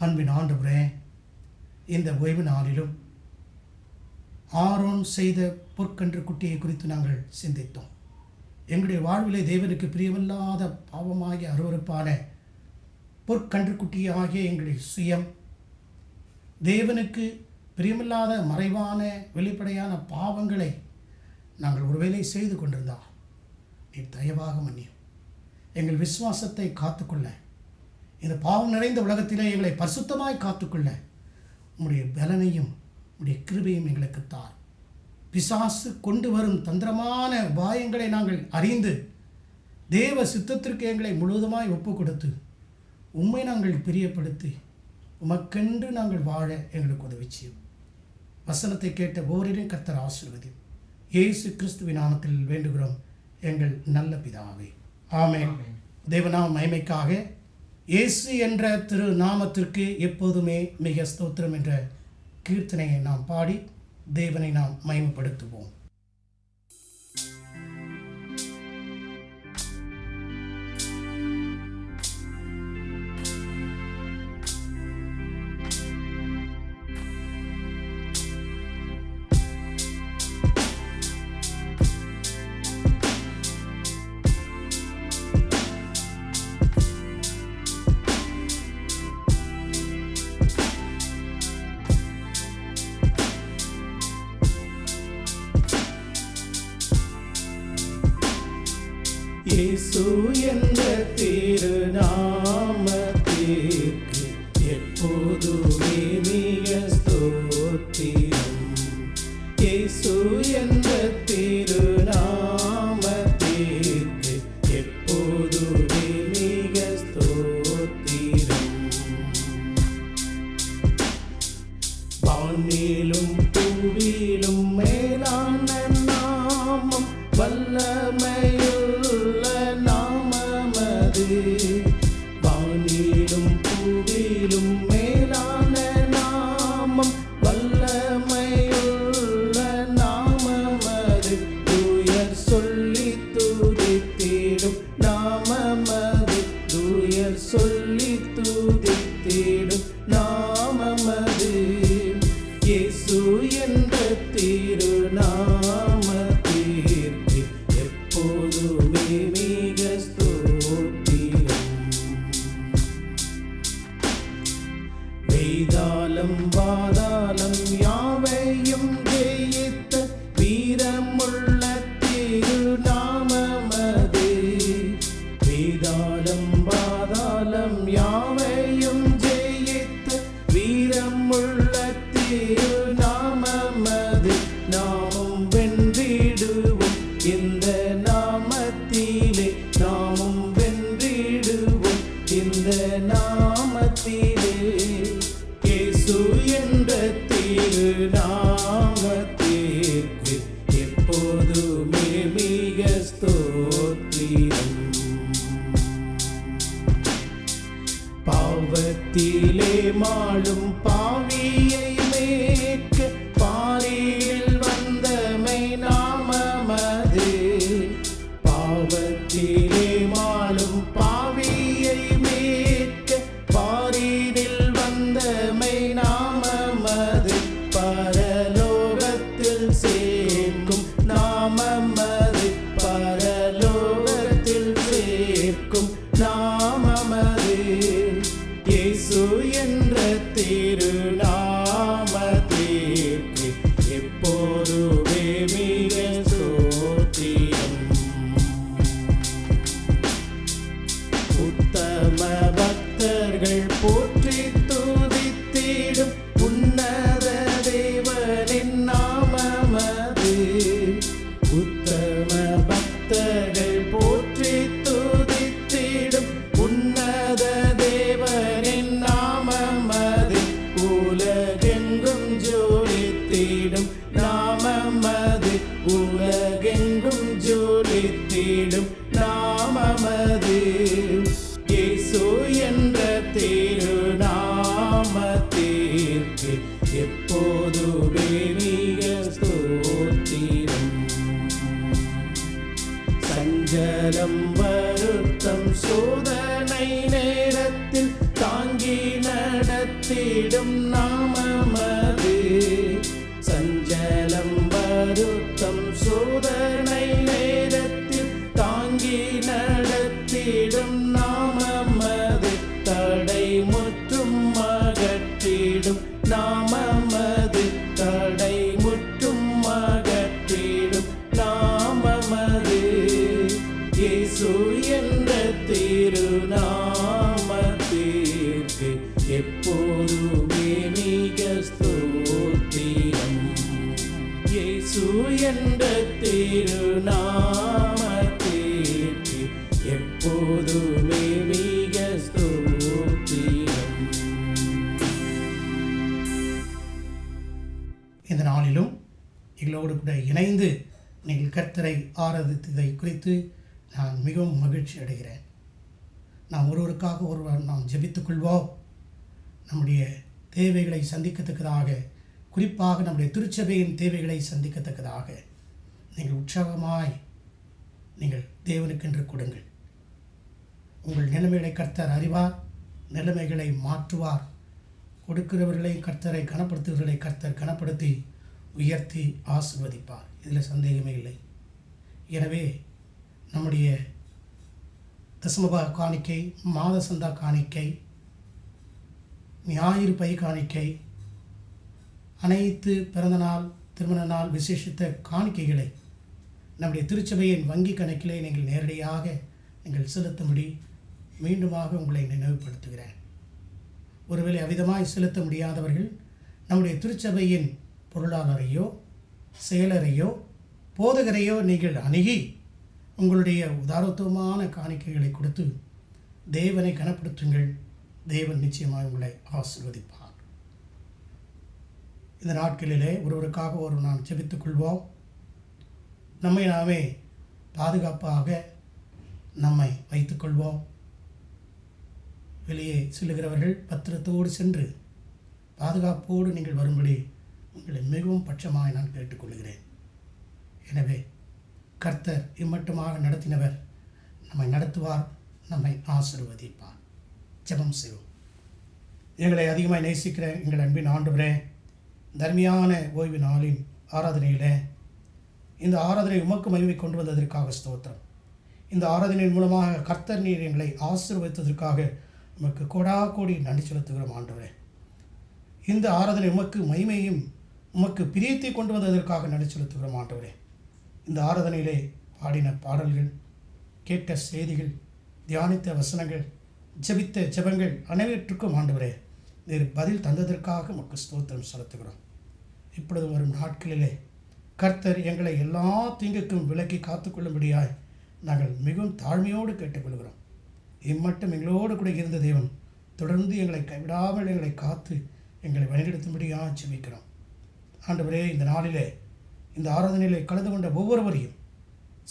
அன்பின் ஆண்டவரே, இந்த ஓய்வு நாளிலும் ஆரோன் செய்த பொற்கன்று குட்டியை குறித்து நாங்கள் சிந்தித்தோம். எங்களுடைய வாழ்விலே தேவனுக்கு பிரியமில்லாத பாவமாகிய அருவருப்பான பொற்கன்று குட்டியாகிய எங்களுடைய சுயம், தேவனுக்கு பிரியமில்லாத மறைவான வெளிப்படையான பாவங்களை நாங்கள் ஒருவேளை செய்து கொண்டிருந்தால் நீ தயவாக மன்னியும். எங்கள் விசுவாசத்தை காத்துக்கொள்ள, இந்த பாவம் நிறைந்த உலகத்திலே எங்களை பரிசுத்தமாய் காத்துக்கொள்ள உம்முடைய பலனையும் உம்முடைய கிருபையும் எங்களுக்கு தார். பிசாசு கொண்டு வரும் தந்திரமான உபாயங்களை நாங்கள் அறிந்து தேவ சித்தத்திற்கு எங்களை முழுவதுமாய் ஒப்பு கொடுத்து உம்மை நாங்கள் பிரியப்படுத்தி உமக்கென்று நாங்கள் வாழ எங்களுக்கு உதவி செய்யும். வசனத்தை கேட்ட ஒவ்வொருவரையும் கர்த்தர் ஆசீர்வதியும். இயேசு கிறிஸ்துவின் நாமத்தில் வேண்டுகிறோம் எங்கள் நல்ல பிதாவே. ஆமென். தேவநாம மகிமைக்காக இயேசு என்ற திரு நாமத்திற்கு எப்போதுமே மிக ஸ்தோத்திரம் என்ற கீர்த்தனையை நாம் பாடி தேவனை நாம் மகிமைப்படுத்துவோம். இயேசு என்ற திருநாமத்திற்கு எப்போதுமே மிக ஸ்தோத்திரம். இயேசு என்ற திருநாமத்திற்கு எப்போதுமே மிக ஸ்தோத்திரம். வானிலும் பூவிலும் மேலான நாமம் வல்லமையுள்ள நாமமது. வானிலும் பூவிலும் மேலான நாமம் வல்லமையுள்ள நாமமது. தூயர் சொல்லி துதித்திடும் நாமமது. தூயர் சொல்லி துதித்திடும் நாமமது. இயேசு என்ற திருநாமத்திற்கு எப்போதுமே மிக ஸ்தோத்திரம். வேதாளம் பாதாளம் யாவையும் ஜெயித்த வீரமுள்ள திருநாமமது. வேதாளம் பாதாளம் யாவையும் ஜெயித்த வீரமுள்ள திருநாமமது. நாமும் வென்றிடுவோம் இந்த நாமத்திலே. நாமும் வென்றிடுவோம் இந்த நாமத்திலே. இயேசு என்ற திருநாமத்திற்கு எப்போதுமே மிக ஸ்தோத்திரம். பாவத்திலே மாளும் பாவியை மேற்க பாரியில் வந்தமை நாமமது. பாவத்திலே மாளும் பாவியை மேற்க பாரியில் வந்தமை நாமமது. பரலோகத்தில் சேர்க்கும் நாமமது. பரலோகத்தில் சேர்க்கும் நாமமது. இயேசு என்ற திருநாமத்திற்கு எப்போதுமே மிக ஸ்தோத்திரம். உத்தம பக்தர்கள் போற்றி துதித்திடும் உன்னத தேவனின் நாமமது. உத்தம பக்தர்கள் போற்றி துதித்திடும் உன்னத தேவனின் நாமமது. உலகெங்கும் ஜோலித்திடும் நாமமது. உலகெங்கும் ஜோலித்திடும் நாமமது. இயேசு என்ற திருநாமத்திற்கு எப்போதுமே மிக ஸ்தோத்திரம். சஞ்சலம் வருத்தம் சோதனை நேரத்தில் தாங்கி நடத்திடும் நாமமது. சஞ்சலம் வருத்தம் சோதனை நேரத்தில் தாங்கி நடத்திடும் நாமமது. தடை முற்றும் அகற்றிடும் நாமமது. தடை முற்றும் அகற்றிடும் நாமமது. இயேசு என்ற திருநாமத்திற்கு எப்போதுமே மிக ஸ்தோத்திரம். இயேசு என்ற திருநாமத்திற்கு எப்போதுமே மிக ஸ்தோத்திரம். இந்த நாளிலும் எங்களோடு கூட இணைந்து நீங்கள் கர்த்தரை ஆராதித்ததை குறித்து நான் மிகவும் மகிழ்ச்சி அடைகிறேன். நாம் ஒருவருக்காக ஒருவர் நாம் ஜெபித்துக்கொள்வோம். நம்முடைய தேவைகளை சந்திக்கத்தக்கதாக, குறிப்பாக நம்முடைய திருச்சபையின் தேவைகளை சந்திக்கத்தக்கதாக நீங்கள் உற்சாகமாய் நீங்கள் தேவனுக்கென்று கொடுங்கள். உங்கள் நிலைமைகளை கர்த்தர் அறிவார், நிலைமைகளை மாற்றுவார். கொடுக்கிறவர்களை கர்த்தரை கனப்படுத்துகிறவர்களை கர்த்தர் கனப்படுத்தி உயர்த்தி ஆசீர்வதிப்பார். இதில் சந்தேகமே இல்லை. எனவே நம்முடைய தசமபா காணிக்கை, மாத சந்தா காணிக்கை, ஞாயிறு பை காணிக்கை, அனைத்து பிறந்தநாள், திருமண நாள் விசேஷித்த காணிக்கைகளை நம்முடைய திருச்சபையின் வங்கி கணக்கிலே நீங்கள் நேரடியாக நீங்கள் செலுத்தும்படி மீண்டுமாக உங்களை நினைவுபடுத்துகிறேன். ஒருவேளை அவ்விதமாய் செலுத்த முடியாதவர்கள் நம்முடைய திருச்சபையின் பொருளாளரையோ செயலரையோ போதகரையோ நீங்கள் அணுகி உங்களுடைய உதாரத்துவமான காணிக்கைகளை கொடுத்து தேவனை கனப்படுத்துங்கள். தேவன் நிச்சயமாக உங்களை ஆசீர்வதிப்பார். இந்த நாட்களிலே ஒருவருக்காக ஒரு நாம் ஜெபித்துக் கொள்வோம். நம்மை நாமே பாதுகாப்பாக நம்மை வைத்துக்கொள்வோம். வெளியே செல்லுகிறவர்கள் பத்திரத்தோடு சென்று பாதுகாப்போடு நீங்கள் வரும்படி உங்களை மிகவும் பட்சமாய் நான் கேட்டுக்கொள்கிறேன். எனவே கர்த்தர் இம்மட்டுமாக நடத்தினவர் நம்மை நடத்துவார், நம்மை ஆசீர்வதிப்பார். ஜெபம் செய்வோம். எங்களை அதிகமாக நேசிக்கிற எங்கள் அன்பின் ஆண்டவரே, தர்மியான ஓய்வு நாளின் ஆராதனையில் இந்த ஆராதனை உமக்கு மகிமை கொண்டு வந்ததற்காக ஸ்தோத்திரம். இந்த ஆராதனையின் மூலமாக கர்த்தர் நீர் எங்களை ஆசீர்வதித்ததற்காக உமக்கு கோடா கோடி நன்றி செலுத்துகிறோம் ஆண்டவரே. இந்த ஆராதனை உமக்கு மகிமையும் உமக்கு பிரியத்தை கொண்டு வந்ததற்காக நன்றி செலுத்துகிறோம் ஆண்டவரே. இந்த ஆராதனையிலே பாடின பாடல்கள், கேட்ட செய்திகள், தியானித்த வசனங்கள், ஜெபித்த ஜெபங்கள் அனைவற்றுக்கும் ஆண்டவரே நீர் பதில் தந்ததற்காக உமக்கு ஸ்தோத்திரம் செலுத்துகிறோம். இப்பொழுது வரும் நாட்களிலே கர்த்தர் எங்களை எல்லா தீங்குக்கும் விலக்கி காத்துக்கொள்ளும்படியாய் நாங்கள் மிகவும் தாழ்மையோடு கேட்டுக்கொள்கிறோம். இம்மட்டும் எங்களோடு கூட இருந்த தேவன் தொடர்ந்து எங்களை கைவிடாமல் எங்களை காத்து எங்களை வழிநடத்தும்படியாக ஜெபிக்கிறோம். ஆண்டவரே, இந்த நாளிலே இந்த ஆராதனையிலே கலந்து கொண்ட ஒவ்வொருவரையும்,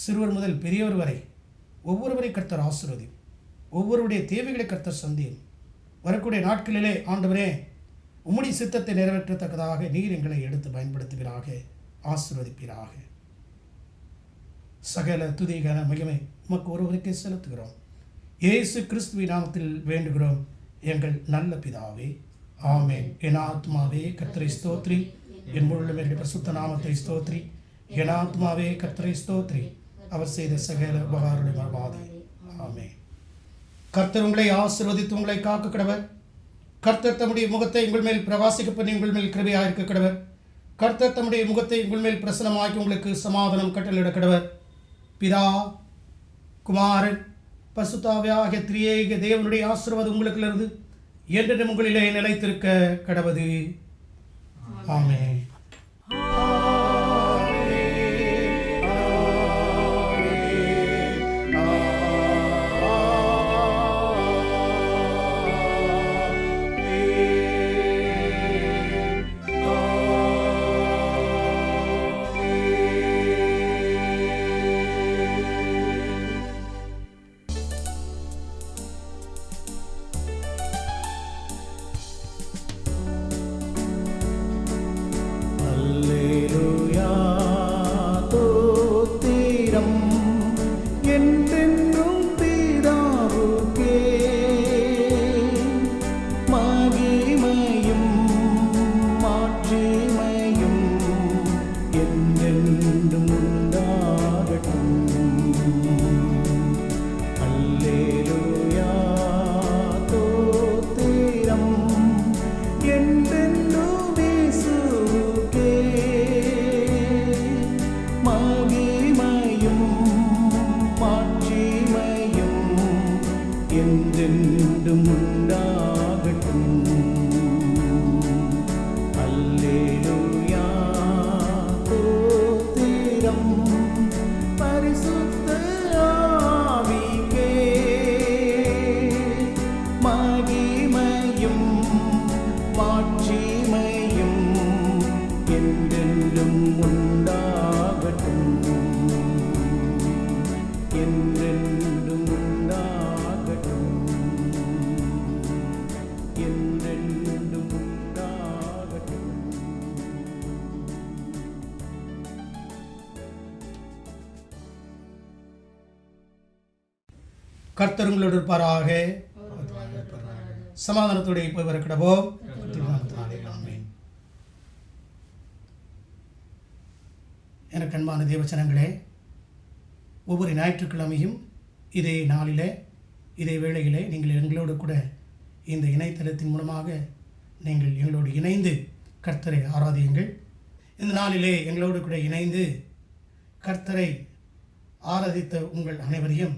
சிறுவர் முதல் பெரியவர் வரை ஒவ்வொருவரை கர்த்தர் ஆசீர்வதியும். ஒவ்வொருவருடைய தேவைகளை கர்த்தர் சந்தியும். வரக்கூடிய நாட்களிலே ஆண்டவரே உம்முடைய சித்தத்தை நிறைவேற்றத்தக்கதாக நீர் எங்களை எடுத்து பயன்படுத்துவீராக, ஆசீர்வதிப்பீராக. சகல துதி கன மகிமை உமக்கு ஒருவருக்கே செலுத்துகிறோம். இயேசு கிறிஸ்துவின் நாமத்தில் வேண்டுகிறோம் எங்கள் நல்ல பிதாவே, ஆமென். என் ஆத்மாவே கர்த்தரை ஸ்தோத்ரி, என் முழுவதும் என்னுடைய பரிசுத்த நாமத்தை ஸ்தோத்ரி. என் ஆத்மாவே கர்த்தரை ஸ்தோத்ரி, அவர் செய்த சகல உபகாரங்களை மறவாதே. ஆமென். கர்த்தர் உங்களை ஆசீர்வதித்து உங்களை காக்க கடவர். கர்த்தர் தம்முடைய முகத்தை உங்கள் மேல் பிரகாசிக்க பண்ணி உங்கள் மேல் கிருபையாக இருக்க கடவர். கர்த்தர் தம்முடைய முகத்தை உங்கள் மேல் பிரசன்னமாக்கி உங்களுக்கு சமாதானம் கட்டளையிட கடவர். பிதா, குமாரன், பசுத்தாவியாகிய திரியேக தேவனுடைய ஆசீர்வாதம் உங்களுக்குள்ளது என்றென்றும் உங்களிலே நிலைத்திருக்க கடவது. ஆமென். என்றென்றும் உண்டாகட்டும். கர்த்தர் உங்களோடு இருப்பாராக. சமாதானத்தோடு போய் வர கிடவோம். ஆமென். எனக்கு அன்பான தேவச்சனங்களே, ஒவ்வொரு ஞாயிற்றுக்கிழமையும் இதே நாளிலே இதே வேளையிலே நீங்கள் எங்களோடு கூட இந்த இணையதளத்தின் மூலமாக நீங்கள் எங்களோடு இணைந்து கர்த்தரை ஆராதியுங்கள். இந்த நாளிலே எங்களோடு கூட இணைந்து கர்த்தரை ஆராதித்த உங்கள் அனைவரையும்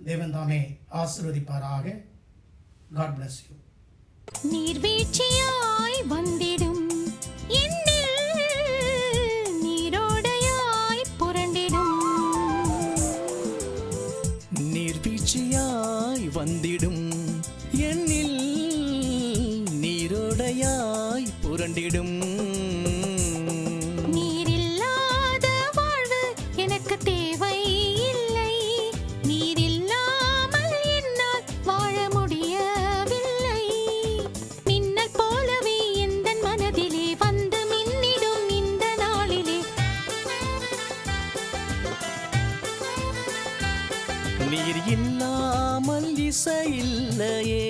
தேவன் தாமே ஆசீர்வதிப்பாராக. God bless you. நீர்வீழ்ச்சியாய் வந்திடும் என்னில் நீரோடையாய் புரண்டிடும். நீர்வீழ்ச்சியாய் வந்திடும் என்னில் நீரோடையாய் புரண்டிடும். நீரில்லாத வாழ்வு எனக்கு தேவை இல்லை. நீரில்லாமல் என்னால் வாழ முடியவில்லை. மின்னல் போலவே எந்தன் மனதிலே வந்து மின்னிடும் இந்த நாளிலே. நீர் இல்லாமல் இசையில்லையே.